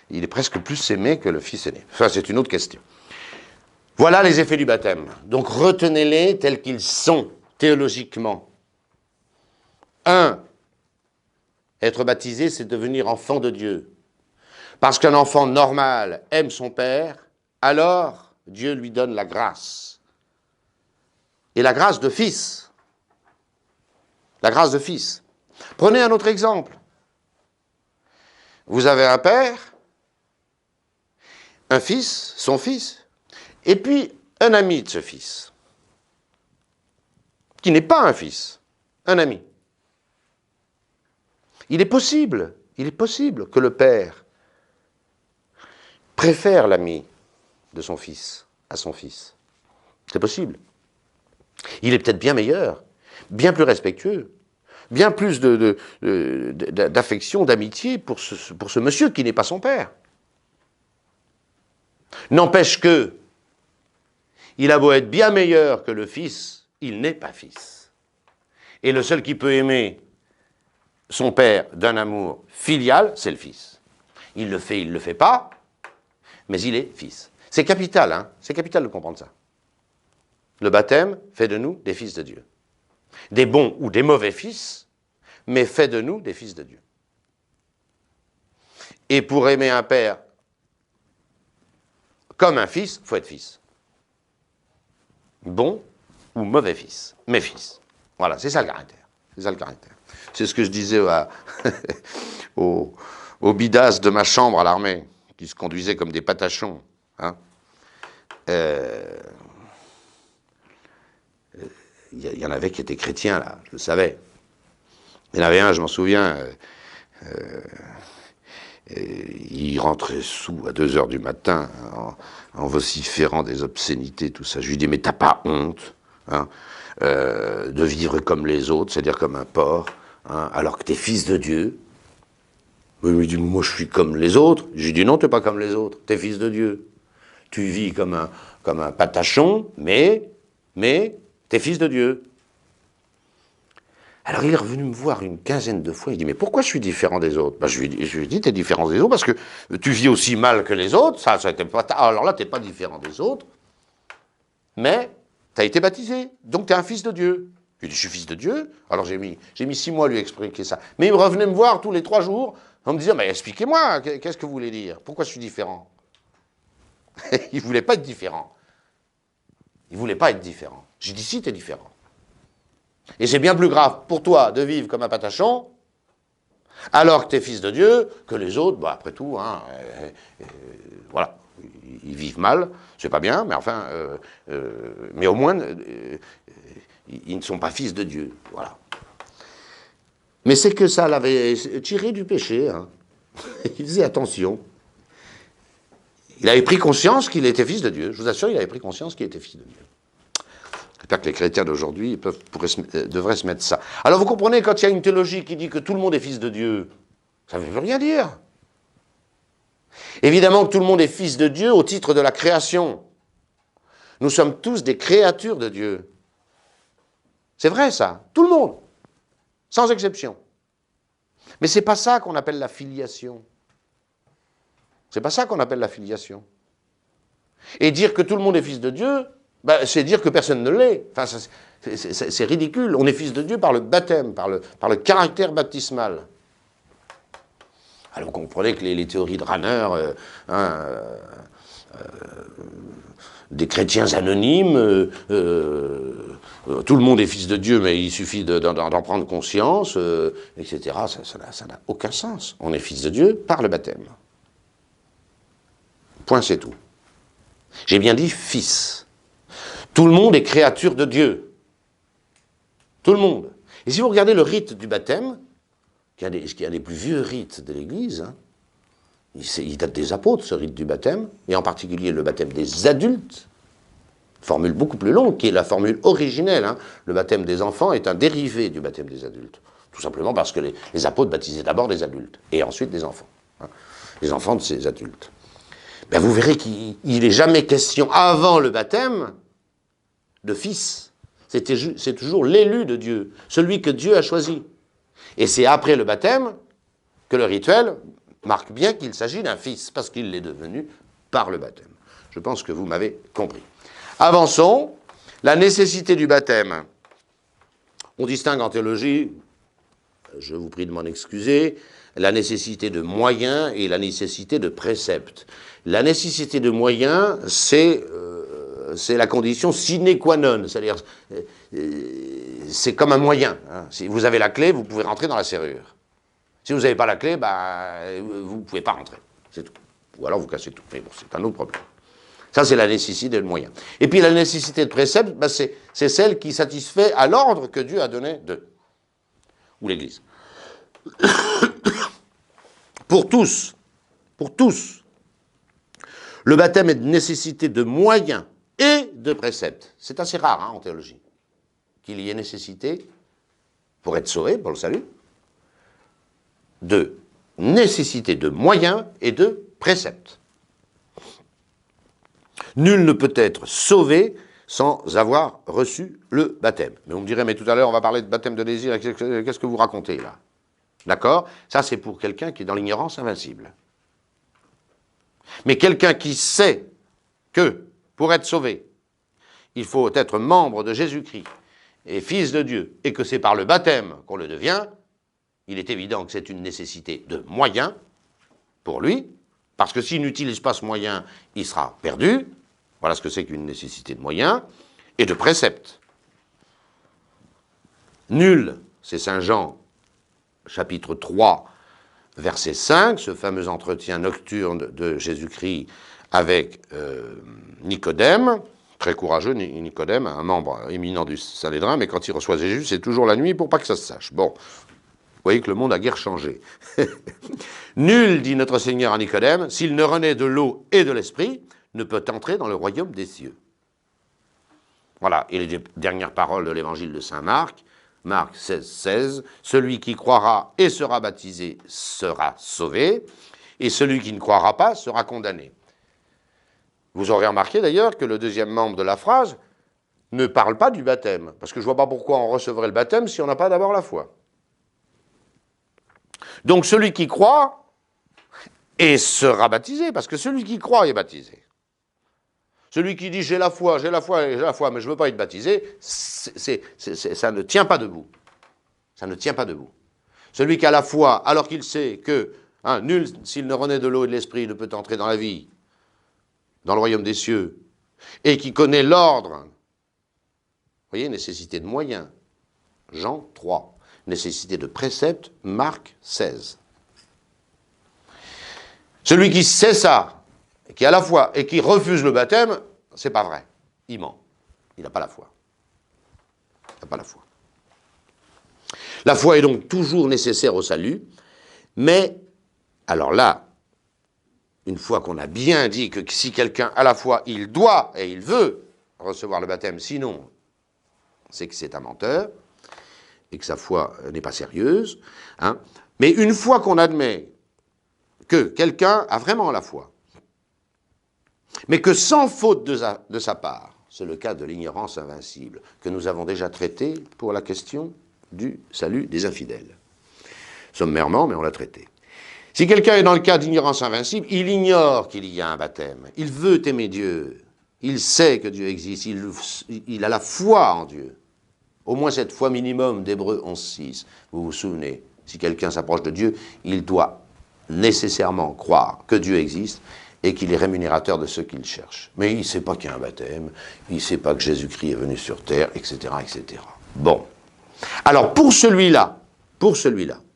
est presque plus aimé que le fils aîné. Ça, c'est une autre question. Voilà les effets du baptême. Donc retenez-les tels qu'ils sont, théologiquement. 1. Être baptisé, c'est devenir enfant de Dieu. Parce qu'un enfant normal aime son père, alors Dieu lui donne la grâce. Et la grâce de fils. La grâce de fils. Prenez un autre exemple. Vous avez un père, un fils, son fils, et puis un ami de ce fils, qui n'est pas un fils, un ami. Il est possible que le père préfère l'ami de son fils à son fils. C'est possible. Il est peut-être bien meilleur, bien plus respectueux, bien plus d'affection, d'amitié pour ce monsieur qui n'est pas son père. N'empêche que, il a beau être bien meilleur que le fils, il n'est pas fils. Et le seul qui peut aimer son père d'un amour filial, c'est le fils. Il le fait pas, mais il est fils. C'est capital, hein, c'est capital de comprendre ça. Le baptême fait de nous des fils de Dieu. Des bons ou des mauvais fils, mais fait de nous des fils de Dieu. Et pour aimer un père comme un fils, il faut être fils. Bon ou mauvais fils, mais fils. Voilà, c'est ça le caractère. C'est ça le caractère. C'est ce que je disais aux bidasses de ma chambre à l'armée, qui se conduisaient comme des patachons. Hein. Il y en avait qui étaient chrétiens, là, je le savais. Il y en avait un, je m'en souviens, il rentrait sous à 2 heures du matin, en vociférant des obscénités, tout ça. Je lui dis, mais t'as pas honte, hein, de vivre comme les autres, c'est-à-dire comme un porc, hein, alors que t'es fils de Dieu? Il me dit, moi je suis comme les autres. Je lui dis, non, t'es pas comme les autres, t'es fils de Dieu. Tu vis comme un patachon, mais t'es fils de Dieu. Alors il est revenu me voir une quinzaine de fois, il dit, mais pourquoi je suis différent des autres? Je lui dis, t'es différent des autres parce que tu vis aussi mal que les autres, alors là t'es pas différent des autres, mais Tu as été baptisé, donc tu es un fils de Dieu. Il dit, je suis fils de Dieu. Alors j'ai mis 6 mois à lui expliquer ça. Mais il revenait me voir tous les 3 jours en me disant, mais expliquez-moi, qu'est-ce que vous voulez dire? Pourquoi je suis différent? Il ne voulait pas être différent. Il ne voulait pas être différent. J'ai dit, si, tu es différent. Et c'est bien plus grave pour toi de vivre comme un patachon, alors que tu es fils de Dieu, que les autres, bah, après tout, hein, voilà, ils vivent mal, c'est pas bien, mais enfin, mais au moins, ils ne sont pas fils de Dieu, voilà. Mais c'est que ça l'avait tiré du péché, hein. Il faisait attention. Il avait pris conscience qu'il était fils de Dieu, je vous assure, il avait pris conscience qu'il était fils de Dieu. J'espère que les chrétiens d'aujourd'hui devraient se mettre ça. Alors vous comprenez, quand il y a une théologie qui dit que tout le monde est fils de Dieu, ça ne veut rien dire. Évidemment que tout le monde est fils de Dieu au titre de la création. Nous sommes tous des créatures de Dieu. C'est vrai ça, tout le monde, sans exception. Mais ce n'est pas ça qu'on appelle la filiation. C'est pas ça qu'on appelle la filiation. Et dire que tout le monde est fils de Dieu, ben, c'est dire que personne ne l'est. Enfin, c'est ridicule. On est fils de Dieu par le baptême, par le caractère baptismal. Alors vous comprenez que les théories de Rahner, des chrétiens anonymes, tout le monde est fils de Dieu, mais il suffit d'en prendre conscience, etc. Ça n'a aucun sens. On est fils de Dieu par le baptême. Point, c'est tout. J'ai bien dit fils. Tout le monde est créature de Dieu. Tout le monde. Et si vous regardez le rite du baptême, qui est un des plus vieux rites de l'Église, hein, il date des apôtres, ce rite du baptême, et en particulier le baptême des adultes, formule beaucoup plus longue, qui est la formule originelle. Hein. Le baptême des enfants est un dérivé du baptême des adultes. Tout simplement parce que les apôtres baptisaient d'abord des adultes, et ensuite des enfants. Hein, les enfants de ces adultes. Ben vous verrez qu'il n'est jamais question, avant le baptême, de fils. C'est toujours l'élu de Dieu, celui que Dieu a choisi. Et c'est après le baptême que le rituel marque bien qu'il s'agit d'un fils, parce qu'il l'est devenu par le baptême. Je pense que vous m'avez compris. Avançons. La nécessité du baptême. On distingue en théologie, je vous prie de m'en excuser, la nécessité de moyens et la nécessité de préceptes. La nécessité de moyens, c'est la condition sine qua non, c'est-à-dire c'est comme un moyen. Hein. Si vous avez la clé, vous pouvez rentrer dans la serrure. Si vous n'avez pas la clé, vous ne pouvez pas rentrer. C'est tout. Ou alors vous cassez tout. Mais bon, c'est un autre problème. Ça, c'est la nécessité de moyens. Et puis la nécessité de préceptes, c'est celle qui satisfait à l'ordre que Dieu a donné d'eux. Ou l'Église. Pour tous, le baptême est de nécessité de moyens et de préceptes. C'est assez rare hein, en théologie qu'il y ait nécessité, pour être sauvé, pour le salut, de nécessité de moyens et de préceptes. Nul ne peut être sauvé sans avoir reçu le baptême. Mais vous me direz, mais tout à l'heure on va parler de baptême de désir, qu'est-ce que vous racontez là? D'accord? Ça c'est pour quelqu'un qui est dans l'ignorance invincible. Mais quelqu'un qui sait que, pour être sauvé, il faut être membre de Jésus-Christ et fils de Dieu, et que c'est par le baptême qu'on le devient, il est évident que c'est une nécessité de moyens pour lui, parce que s'il n'utilise pas ce moyen, il sera perdu. Voilà ce que c'est qu'une nécessité de moyens, et de préceptes. Nul, c'est Saint Jean, chapitre 3, verset 5, ce fameux entretien nocturne de Jésus-Christ avec Nicodème, très courageux Nicodème, un membre éminent du Sanhédrin, mais quand il reçoit Jésus, c'est toujours la nuit pour pas que ça se sache. Bon, vous voyez que le monde a guère changé. Nul, dit notre Seigneur à Nicodème, s'il ne renaît de l'eau et de l'esprit, ne peut entrer dans le royaume des cieux. Voilà, et les dernières paroles de l'évangile de saint Marc, Marc 16, 16, celui qui croira et sera baptisé sera sauvé, et celui qui ne croira pas sera condamné. Vous aurez remarqué d'ailleurs que le deuxième membre de la phrase ne parle pas du baptême, parce que je ne vois pas pourquoi on recevrait le baptême si on n'a pas d'abord la foi. Donc celui qui croit et sera baptisé, parce que celui qui croit est baptisé. Celui qui dit j'ai la foi, j'ai la foi, j'ai la foi, mais je ne veux pas être baptisé, ça ne tient pas debout. Ça ne tient pas debout. Celui qui a la foi, alors qu'il sait que nul, s'il ne renaît de l'eau et de l'esprit, ne peut entrer dans la vie, dans le royaume des cieux, et qui connaît l'ordre, vous voyez, nécessité de moyens, Jean 3, nécessité de préceptes, Marc 16. Celui qui sait ça, qui a la foi et qui refuse le baptême, c'est pas vrai. Il ment. Il n'a pas la foi. Il n'a pas la foi. La foi est donc toujours nécessaire au salut, mais, alors là, une fois qu'on a bien dit que si quelqu'un a la foi, il doit et il veut recevoir le baptême, sinon, c'est que c'est un menteur, et que sa foi n'est pas sérieuse. Mais une fois qu'on admet que quelqu'un a vraiment la foi, mais que sans faute de sa part, c'est le cas de l'ignorance invincible, que nous avons déjà traité pour la question du salut des infidèles. Sommairement, mais on l'a traité. Si quelqu'un est dans le cas d'ignorance invincible, il ignore qu'il y a un baptême. Il veut aimer Dieu. Il sait que Dieu existe. Il a la foi en Dieu. Au moins cette foi minimum d'Hébreux 11.6. Vous vous souvenez, si quelqu'un s'approche de Dieu, il doit nécessairement croire que Dieu existe et qu'il est rémunérateur de ceux qu'il cherche. Mais il ne sait pas qu'il y a un baptême, il ne sait pas que Jésus-Christ est venu sur terre, etc., etc. Bon. Alors, pour celui-là,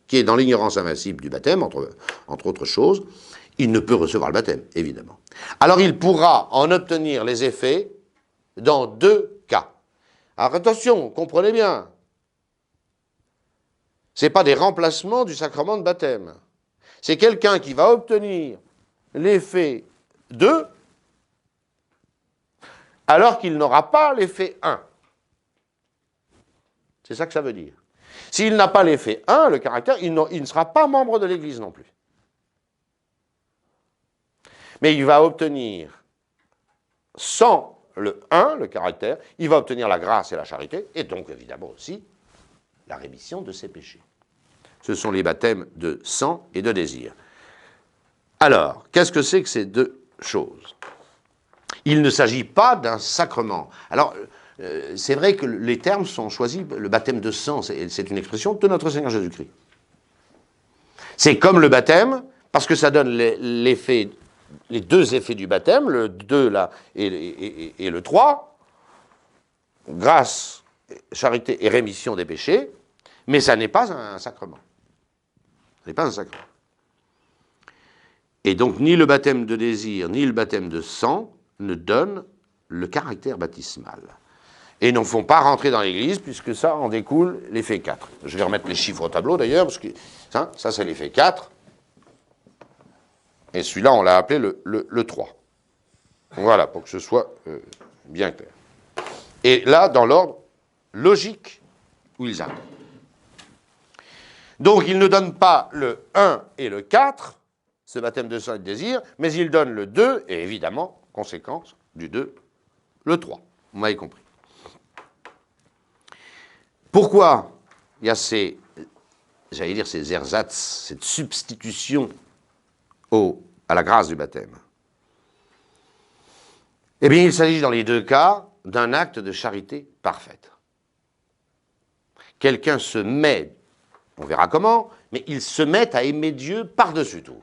qui est dans l'ignorance invincible du baptême, entre autres choses, il ne peut recevoir le baptême, évidemment. Alors, il pourra en obtenir les effets dans 2 cas. Alors, attention, comprenez bien. Ce n'est pas des remplacements du sacrement de baptême. C'est quelqu'un qui va obtenir l'effet 2, alors qu'il n'aura pas l'effet 1. C'est ça que ça veut dire. S'il n'a pas l'effet 1, le caractère, il ne sera pas membre de l'Église non plus. Mais il va obtenir, sans le 1, le caractère, il va obtenir la grâce et la charité, et donc évidemment aussi la rémission de ses péchés. Ce sont les baptêmes de sang et de désir. Alors, qu'est-ce que c'est que ces 2 choses? Il ne s'agit pas d'un sacrement. Alors, c'est vrai que les termes sont choisis. Le baptême de sang, c'est une expression de notre Seigneur Jésus-Christ. C'est comme le baptême, parce que ça donne les 2 effets du baptême, le 2 là et le 3, grâce, charité et rémission des péchés, mais ça n'est pas un sacrement. Ce n'est pas un sacrement. Et donc, ni le baptême de désir, ni le baptême de sang ne donnent le caractère baptismal. Et n'en font pas rentrer dans l'Église, puisque ça en découle l'effet 4. Je vais remettre les chiffres au tableau, d'ailleurs, parce que ça c'est l'effet 4. Et celui-là, on l'a appelé le 3. Voilà, pour que ce soit bien clair. Et là, dans l'ordre logique où ils arrivent. Donc, ils ne donnent pas le 1 et le 4, ce baptême de sang et de désir, mais ils donnent le 2, et évidemment, conséquence du 2, le 3. Vous m'avez compris. Pourquoi il y a ces ersatz, cette substitution à la grâce du baptême? Eh bien, il s'agit dans les 2 cas d'un acte de charité parfaite. Quelqu'un se met, on verra comment, mais il se met à aimer Dieu par-dessus tout.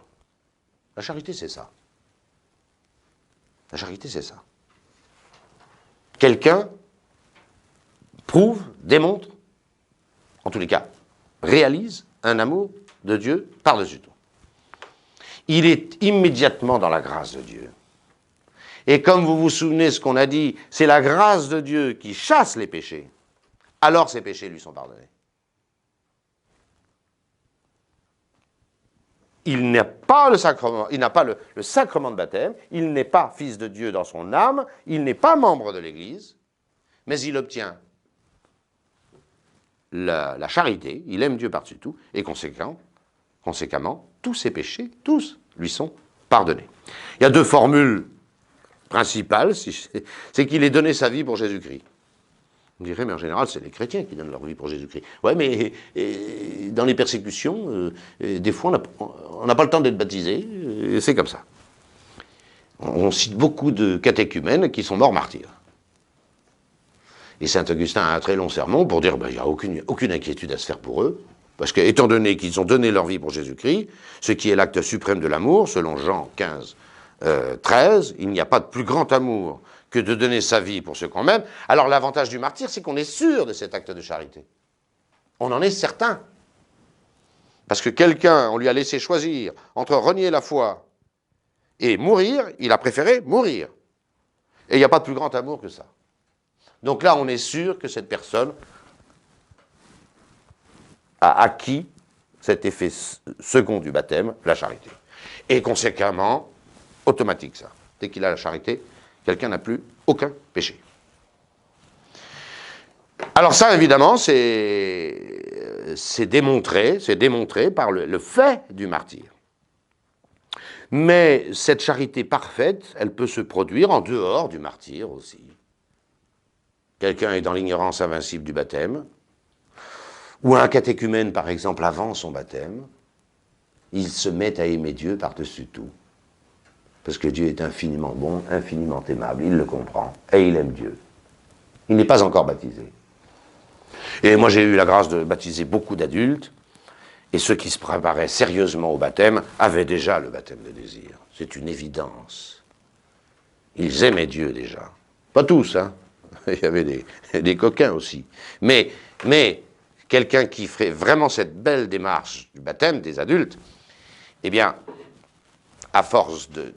La charité, c'est ça. La charité, c'est ça. Quelqu'un prouve, démontre, en tous les cas, réalise un amour de Dieu par-dessus tout. Il est immédiatement dans la grâce de Dieu. Et comme vous vous souvenez ce qu'on a dit, c'est la grâce de Dieu qui chasse les péchés, alors ces péchés lui sont pardonnés. Il n'a pas le sacrement, il n'a pas le sacrement de baptême, il n'est pas fils de Dieu dans son âme, il n'est pas membre de l'Église, mais il obtient la charité, il aime Dieu par-dessus tout, et conséquemment, tous ses péchés, tous, lui sont pardonnés. Il y a 2 formules principales, c'est qu'il ait donné sa vie pour Jésus-Christ. On dirait, mais en général, c'est les chrétiens qui donnent leur vie pour Jésus-Christ. Ouais, mais dans les persécutions, des fois, on n'a pas le temps d'être baptisé, c'est comme ça. on cite beaucoup de catéchumènes qui sont morts martyrs. Et saint Augustin a un très long sermon pour dire qu'il n'y a aucune inquiétude à se faire pour eux, parce que, étant donné qu'ils ont donné leur vie pour Jésus-Christ, ce qui est l'acte suprême de l'amour, selon Jean 15, 13, il n'y a pas de plus grand amour que de donner sa vie pour ceux qu'on aime. Alors l'avantage du martyr, c'est qu'on est sûr de cet acte de charité. On en est certain. Parce que quelqu'un, on lui a laissé choisir entre renier la foi et mourir, il a préféré mourir. Et il n'y a pas de plus grand amour que ça. Donc là, on est sûr que cette personne a acquis cet effet second du baptême, la charité. Et conséquemment, automatique ça. Dès qu'il a la charité, quelqu'un n'a plus aucun péché. Alors ça, évidemment, c'est démontré par le fait du martyr. Mais cette charité parfaite, elle peut se produire en dehors du martyr aussi. Quelqu'un est dans l'ignorance invincible du baptême, ou un catéchumène, par exemple, avant son baptême, il se met à aimer Dieu par-dessus tout. Parce que Dieu est infiniment bon, infiniment aimable, il le comprend, et il aime Dieu. Il n'est pas encore baptisé. Et moi, j'ai eu la grâce de baptiser beaucoup d'adultes, et ceux qui se préparaient sérieusement au baptême avaient déjà le baptême de désir. C'est une évidence. Ils aimaient Dieu déjà. Pas tous, hein. Il y avait des coquins aussi. Mais quelqu'un qui ferait vraiment cette belle démarche du baptême des adultes, eh bien, à force de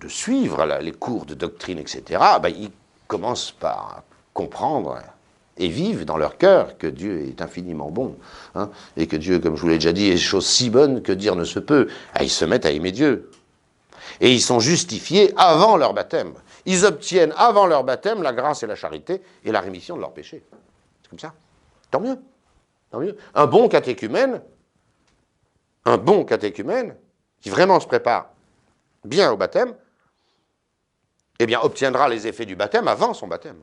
suivre les cours de doctrine, etc., ils commencent par comprendre et vivent dans leur cœur que Dieu est infiniment bon, hein, et que Dieu, comme je vous l'ai déjà dit, est chose si bonne que dire ne se peut. Ils se mettent à aimer Dieu. Et ils sont justifiés avant leur baptême. Ils obtiennent avant leur baptême la grâce et la charité et la rémission de leurs péchés. C'est comme ça. Tant mieux. Tant mieux. Un bon catéchumène, qui vraiment se prépare bien au baptême, eh bien, obtiendra les effets du baptême avant son baptême.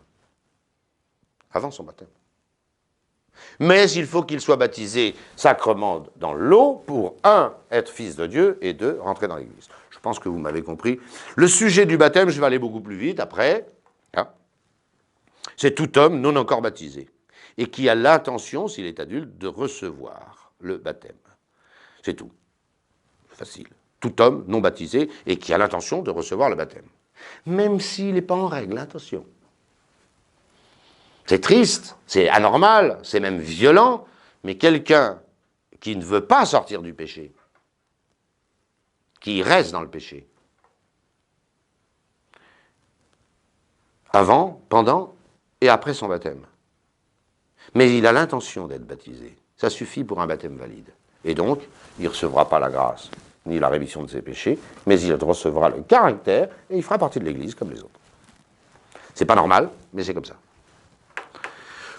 Avant son baptême. Mais il faut qu'il soit baptisé sacrement dans l'eau pour, un, être fils de Dieu, et deux, rentrer dans l'Église. Je pense que vous m'avez compris. Le sujet du baptême, je vais aller beaucoup plus vite après, hein, c'est tout homme non encore baptisé, et qui a l'intention, s'il est adulte, de recevoir le baptême. C'est tout. Facile. Tout homme non baptisé, et qui a l'intention de recevoir le baptême. Même s'il n'est pas en règle, attention. C'est triste, c'est anormal, c'est même violent, mais quelqu'un qui ne veut pas sortir du péché, qui reste dans le péché, avant, pendant et après son baptême, mais il a l'intention d'être baptisé, ça suffit pour un baptême valide. Et donc, il ne recevra pas la grâce, ni la rémission de ses péchés, mais il recevra le caractère et il fera partie de l'Église comme les autres. C'est pas normal, mais c'est comme ça.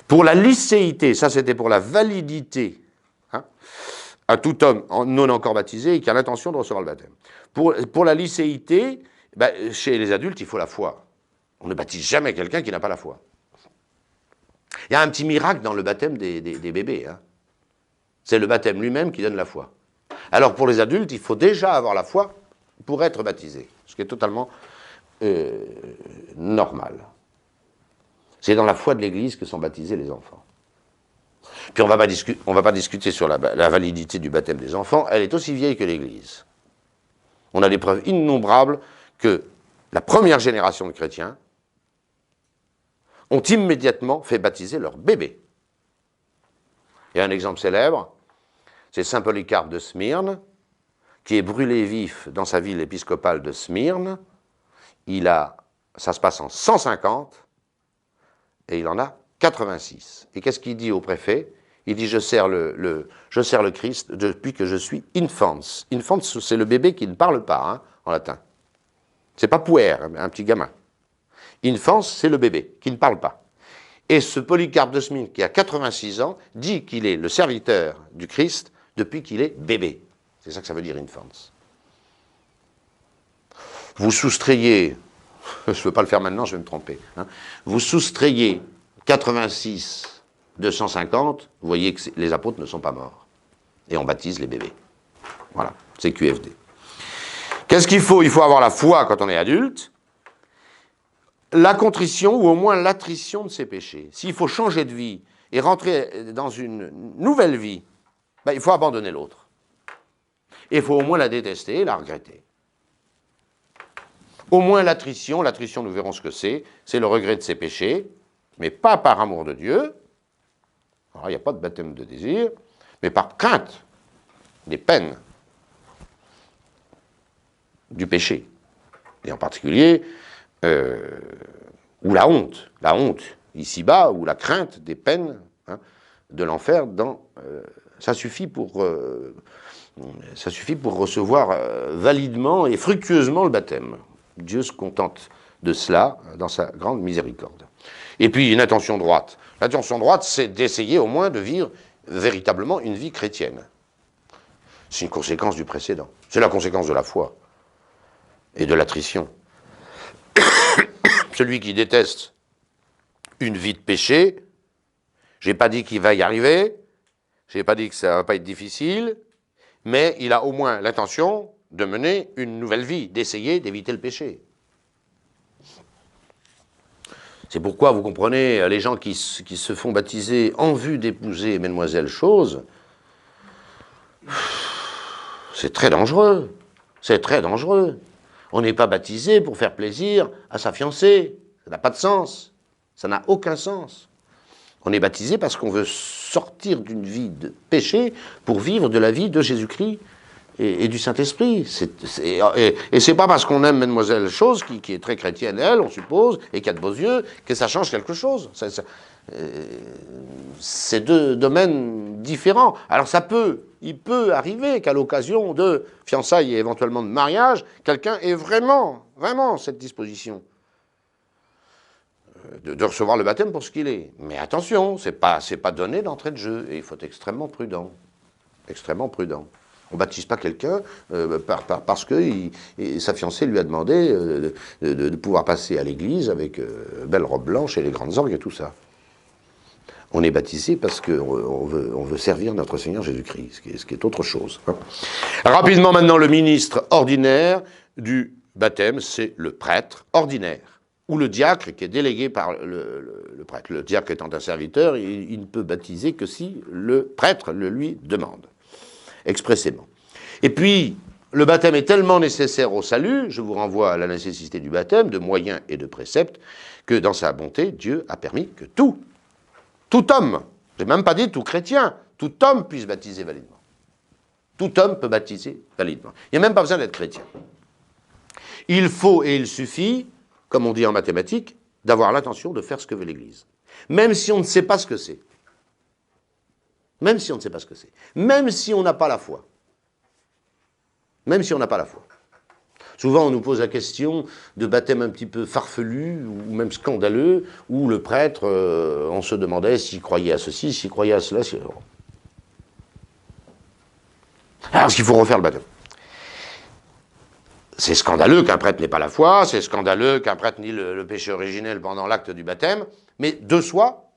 Pour la licéité, ça c'était pour la validité, hein, à tout homme non encore baptisé et qui a l'intention de recevoir le baptême. Pour la licéité, chez les adultes, il faut la foi. On ne baptise jamais quelqu'un qui n'a pas la foi. Il y a un petit miracle dans le baptême des bébés. Hein. C'est le baptême lui-même qui donne la foi. Alors pour les adultes, il faut déjà avoir la foi pour être baptisé, ce qui est totalement normal. C'est dans la foi de l'Église que sont baptisés les enfants. Puis on va pas discuter sur la validité du baptême des enfants, elle est aussi vieille que l'Église. On a des preuves innombrables que la première génération de chrétiens ont immédiatement fait baptiser leur bébé. Il y a un exemple célèbre, c'est saint Polycarpe de Smyrne, qui est brûlé vif dans sa ville épiscopale de Smyrne. Ça se passe en 150, et il en a 86. Et qu'est-ce qu'il dit au préfet? Il dit, je sers le Christ depuis que je suis infans. Infans, c'est le bébé qui ne parle pas, hein, en latin. C'est pas puer, un petit gamin. Infans, c'est le bébé qui ne parle pas. Et ce Polycarpe de Smyrne, qui a 86 ans, dit qu'il est le serviteur du Christ depuis qu'il est bébé. C'est ça que ça veut dire, infans. Vous soustrayez, je ne veux pas le faire maintenant, je vais me tromper, hein, vous soustrayez 86 de 150, vous voyez que les apôtres ne sont pas morts. Et on baptise les bébés. Voilà, c'est QFD. Qu'est-ce qu'il faut? Il faut avoir la foi quand on est adulte, la contrition ou au moins l'attrition de ses péchés. S'il faut changer de vie et rentrer dans une nouvelle vie, ben, il faut abandonner l'autre. Et il faut au moins la détester et la regretter. Au moins l'attrition, nous verrons ce que c'est le regret de ses péchés, mais pas par amour de Dieu. Alors il n'y a pas de baptême de désir, mais par crainte des peines du péché. Et en particulier, ou la honte ici-bas, ou la crainte des peines de l'enfer, ça suffit pour recevoir validement et fructueusement le baptême. Dieu se contente de cela dans sa grande miséricorde. Et puis une intention droite. L'intention droite, c'est d'essayer au moins de vivre véritablement une vie chrétienne. C'est une conséquence du précédent. C'est la conséquence de la foi et de l'attrition. Celui qui déteste une vie de péché, j'ai pas dit qu'il va y arriver, j'ai pas dit que ça va pas être difficile, mais il a au moins l'intention de mener une nouvelle vie, d'essayer d'éviter le péché. C'est pourquoi, vous comprenez, les gens qui se font baptiser en vue d'épouser Mademoiselle Chose, c'est très dangereux. C'est très dangereux. On n'est pas baptisé pour faire plaisir à sa fiancée. Ça n'a pas de sens. Ça n'a aucun sens. On est baptisé parce qu'on veut sortir d'une vie de péché pour vivre de la vie de Jésus-Christ et du Saint-Esprit. Et c'est pas parce qu'on aime Mademoiselle Chose, qui est très chrétienne, elle, on suppose, et qui a de beaux yeux, que ça change quelque chose. C'est deux domaines différents. Alors il peut arriver qu'à l'occasion de fiançailles et éventuellement de mariage, quelqu'un ait vraiment cette disposition de recevoir le baptême pour ce qu'il est. Mais attention, c'est pas donné d'entrée de jeu, et il faut être extrêmement prudent. Extrêmement prudent. On ne baptise pas quelqu'un parce que sa fiancée lui a demandé de pouvoir passer à l'église avec belle robe blanche et les grandes orgues et tout ça. On est baptisé parce qu'on veut servir notre Seigneur Jésus-Christ, ce qui est autre chose. Rapidement maintenant, le ministre ordinaire du baptême, c'est le prêtre ordinaire, ou le diacre qui est délégué par le prêtre. Le diacre étant un serviteur, il ne peut baptiser que si le prêtre le lui demande, expressément. Et puis, le baptême est tellement nécessaire au salut, je vous renvoie à la nécessité du baptême, de moyens et de préceptes, que dans sa bonté, Dieu a permis que tout homme, je n'ai même pas dit tout chrétien, tout homme puisse baptiser validement. Tout homme peut baptiser validement. Il n'y a même pas besoin d'être chrétien. Il faut et il suffit, comme on dit en mathématiques, d'avoir l'intention de faire ce que veut l'Église. Même si on ne sait pas ce que c'est. Même si on ne sait pas ce que c'est. Même si on n'a pas la foi. Même si on n'a pas la foi. Souvent, on nous pose la question de baptême un petit peu farfelu, ou même scandaleux, où le prêtre, on se demandait s'il croyait à ceci, s'il croyait à cela. Alors, est-ce qu'il faut refaire le baptême? C'est scandaleux qu'un prêtre n'ait pas la foi, c'est scandaleux qu'un prêtre nie le péché originel pendant l'acte du baptême, mais de soi,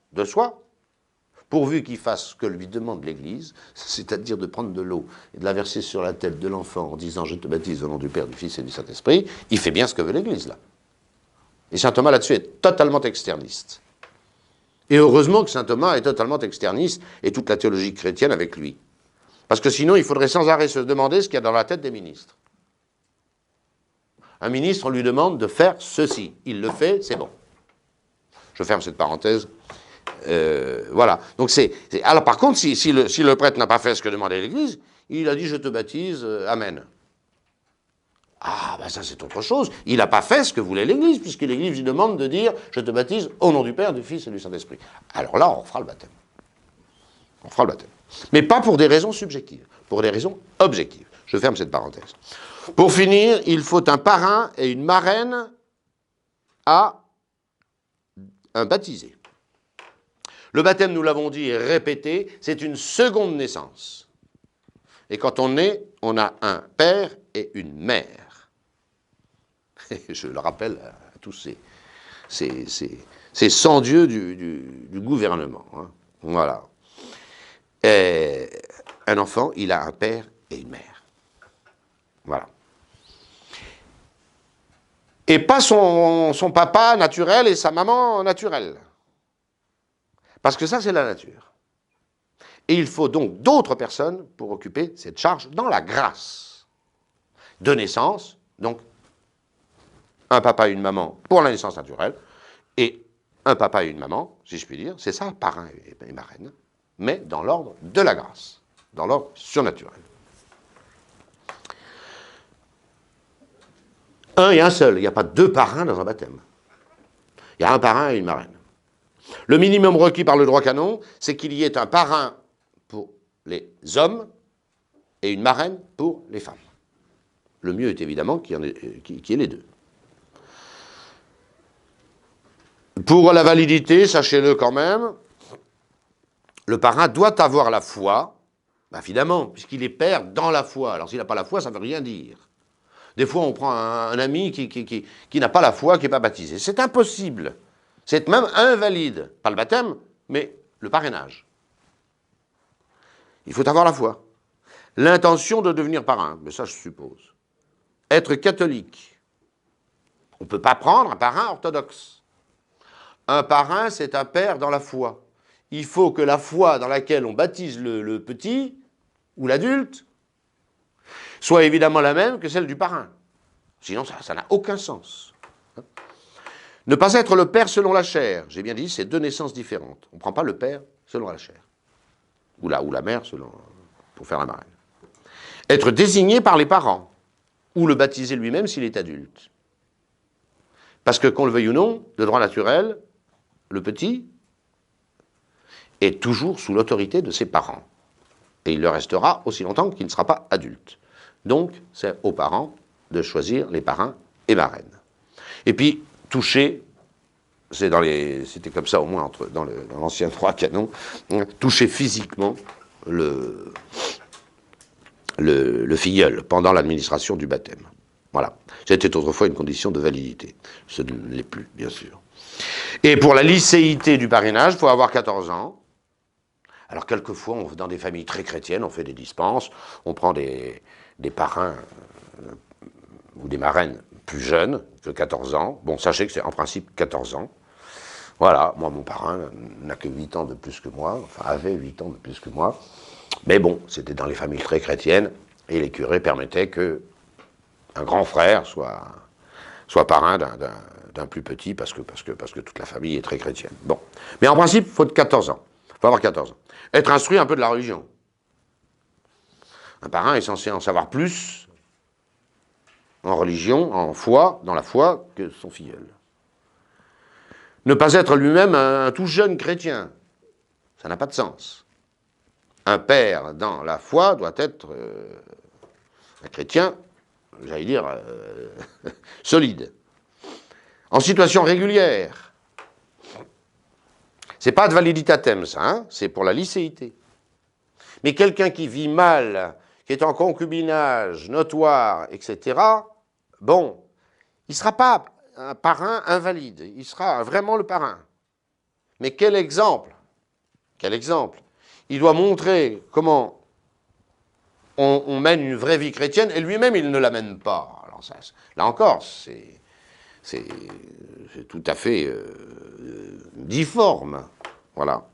pourvu qu'il fasse ce que lui demande l'Église, c'est-à-dire de prendre de l'eau et de la verser sur la tête de l'enfant en disant « Je te baptise au nom du Père, du Fils et du Saint-Esprit », il fait bien ce que veut l'Église, là. Et saint Thomas, là-dessus, est totalement externiste. Et heureusement que saint Thomas est totalement externiste, et toute la théologie chrétienne avec lui. Parce que sinon, il faudrait sans arrêt se demander ce qu'il y a dans la tête des ministres. Un ministre, on lui demande de faire ceci. Il le fait, c'est bon. Je ferme cette parenthèse. Voilà. Donc alors par contre, si le prêtre n'a pas fait ce que demandait l'Église, il a dit je te baptise, amen. Ah ben ça c'est autre chose. Il n'a pas fait ce que voulait l'Église, puisque l'Église lui demande de dire je te baptise au nom du Père, du Fils et du Saint-Esprit. Alors là, on fera le baptême. On fera le baptême. Mais pas pour des raisons subjectives, pour des raisons objectives. Je ferme cette parenthèse. Pour finir, il faut un parrain et une marraine à un baptisé. Le baptême, nous l'avons dit et répété, c'est une seconde naissance. Et quand on naît, on a un père et une mère. Et je le rappelle à tous ces sans-dieux du gouvernement. Hein. Voilà. Et un enfant, il a un père et une mère. Voilà. et pas son papa naturel et sa maman naturelle. Parce que ça, c'est la nature. Et il faut donc d'autres personnes pour occuper cette charge dans la grâce de naissance, donc un papa et une maman pour la naissance naturelle, et un papa et une maman, si je puis dire, c'est ça, parrain et marraine, mais dans l'ordre de la grâce, dans l'ordre surnaturel. Un et un seul, il n'y a pas deux parrains dans un baptême. Il y a un parrain et une marraine. Le minimum requis par le droit canon, c'est qu'il y ait un parrain pour les hommes et une marraine pour les femmes. Le mieux est évidemment qu'il y ait les deux. Pour la validité, sachez-le quand même, le parrain doit avoir la foi, évidemment, puisqu'il est père dans la foi. Alors s'il n'a pas la foi, ça ne veut rien dire. Des fois, on prend un ami qui n'a pas la foi, qui n'est pas baptisé. C'est impossible. C'est même invalide. Pas le baptême, mais le parrainage. Il faut avoir la foi. L'intention de devenir parrain, mais ça je suppose. Être catholique. On ne peut pas prendre un parrain orthodoxe. Un parrain, c'est un père dans la foi. Il faut que la foi dans laquelle on baptise le petit ou l'adulte soit évidemment la même que celle du parrain. Sinon, ça n'a aucun sens. Ne pas être le père selon la chair. J'ai bien dit, c'est deux naissances différentes. On ne prend pas le père selon la chair. Ou la mère pour faire la marraine. Être désigné par les parents. Ou le baptiser lui-même s'il est adulte. Parce que, qu'on le veuille ou non, de droit naturel, le petit est toujours sous l'autorité de ses parents. Et il le restera aussi longtemps qu'il ne sera pas adulte. Donc, c'est aux parents de choisir les parrains et marraines. Et puis, toucher, c'était comme ça au moins dans l'ancien droit canon, toucher physiquement le filleul pendant l'administration du baptême. Voilà. C'était autrefois une condition de validité. Ce ne l'est plus, bien sûr. Et pour la licéité du parrainage, il faut avoir 14 ans. Alors, quelquefois, dans des familles très chrétiennes, on fait des dispenses, on prend des parrains ou des marraines plus jeunes que 14 ans. Bon, sachez que c'est en principe 14 ans. Voilà, moi, mon parrain n'a que 8 ans de plus que moi, enfin, avait 8 ans de plus que moi. Mais bon, c'était dans les familles très chrétiennes, et les curés permettaient que un grand frère soit parrain d'un plus petit, parce que toute la famille est très chrétienne. Bon. Mais en principe, il faut 14 ans. Il faut avoir 14 ans. Être instruit un peu de la religion. Un parrain est censé en savoir plus en religion, en foi, dans la foi, que son filleul. Ne pas être lui-même un tout jeune chrétien. Ça n'a pas de sens. Un père dans la foi doit être un chrétien, j'allais dire, solide. En situation régulière. C'est pas de validitatem, ça, hein, c'est pour la licéité. Mais quelqu'un qui vit mal, qui est en concubinage notoire, etc., bon, il ne sera pas un parrain invalide, il sera vraiment le parrain. Mais quel exemple? Quel exemple? Il doit montrer comment on mène une vraie vie chrétienne, et lui-même, il ne la mène pas. Alors ça, là encore, c'est tout à fait difforme. Voilà.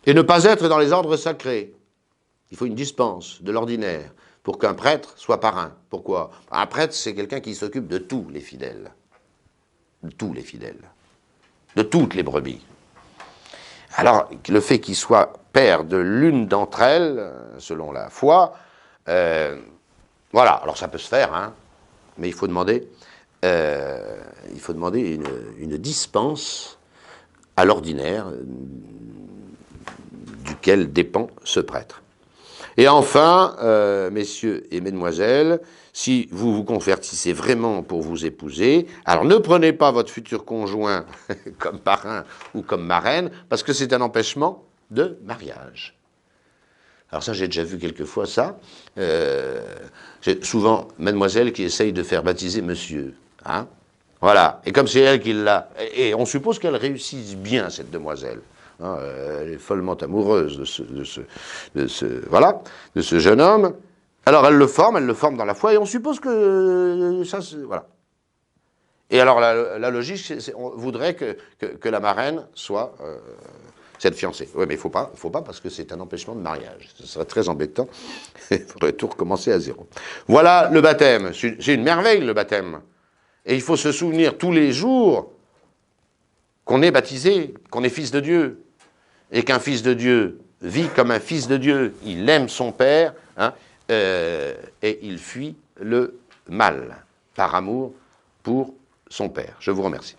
Et ne pas être dans les ordres sacrés. Il faut une dispense de l'ordinaire pour qu'un prêtre soit parrain. Pourquoi? Un prêtre, c'est quelqu'un qui s'occupe de tous les fidèles. De tous les fidèles. De toutes les brebis. Alors, le fait qu'il soit père de l'une d'entre elles, selon la foi, voilà, alors ça peut se faire, hein, mais il faut demander une dispense à l'ordinaire duquel dépend ce prêtre. Et enfin, messieurs et mesdemoiselles, si vous vous convertissez vraiment pour vous épouser, alors ne prenez pas votre futur conjoint comme parrain ou comme marraine, parce que c'est un empêchement de mariage. Alors ça, j'ai déjà vu quelquefois ça. J'ai souvent mademoiselle qui essaye de faire baptiser monsieur. Hein, voilà. Et comme c'est elle qui l'a... Et on suppose qu'elle réussisse bien, cette demoiselle. Hein, elle est follement amoureuse de ce jeune homme. Alors elle le forme dans la foi, et on suppose que ça... Voilà. Et alors la logique, on voudrait que la marraine soit cette fiancée. Oui, mais il faut pas parce que c'est un empêchement de mariage. Ce serait très embêtant. Il faudrait tout recommencer à zéro. Voilà le baptême. C'est une merveille, le baptême. Et il faut se souvenir tous les jours qu'on est baptisé, qu'on est fils de Dieu. Et qu'un fils de Dieu vit comme un fils de Dieu. Il aime son père, hein, et il fuit le mal par amour pour son père. Je vous remercie.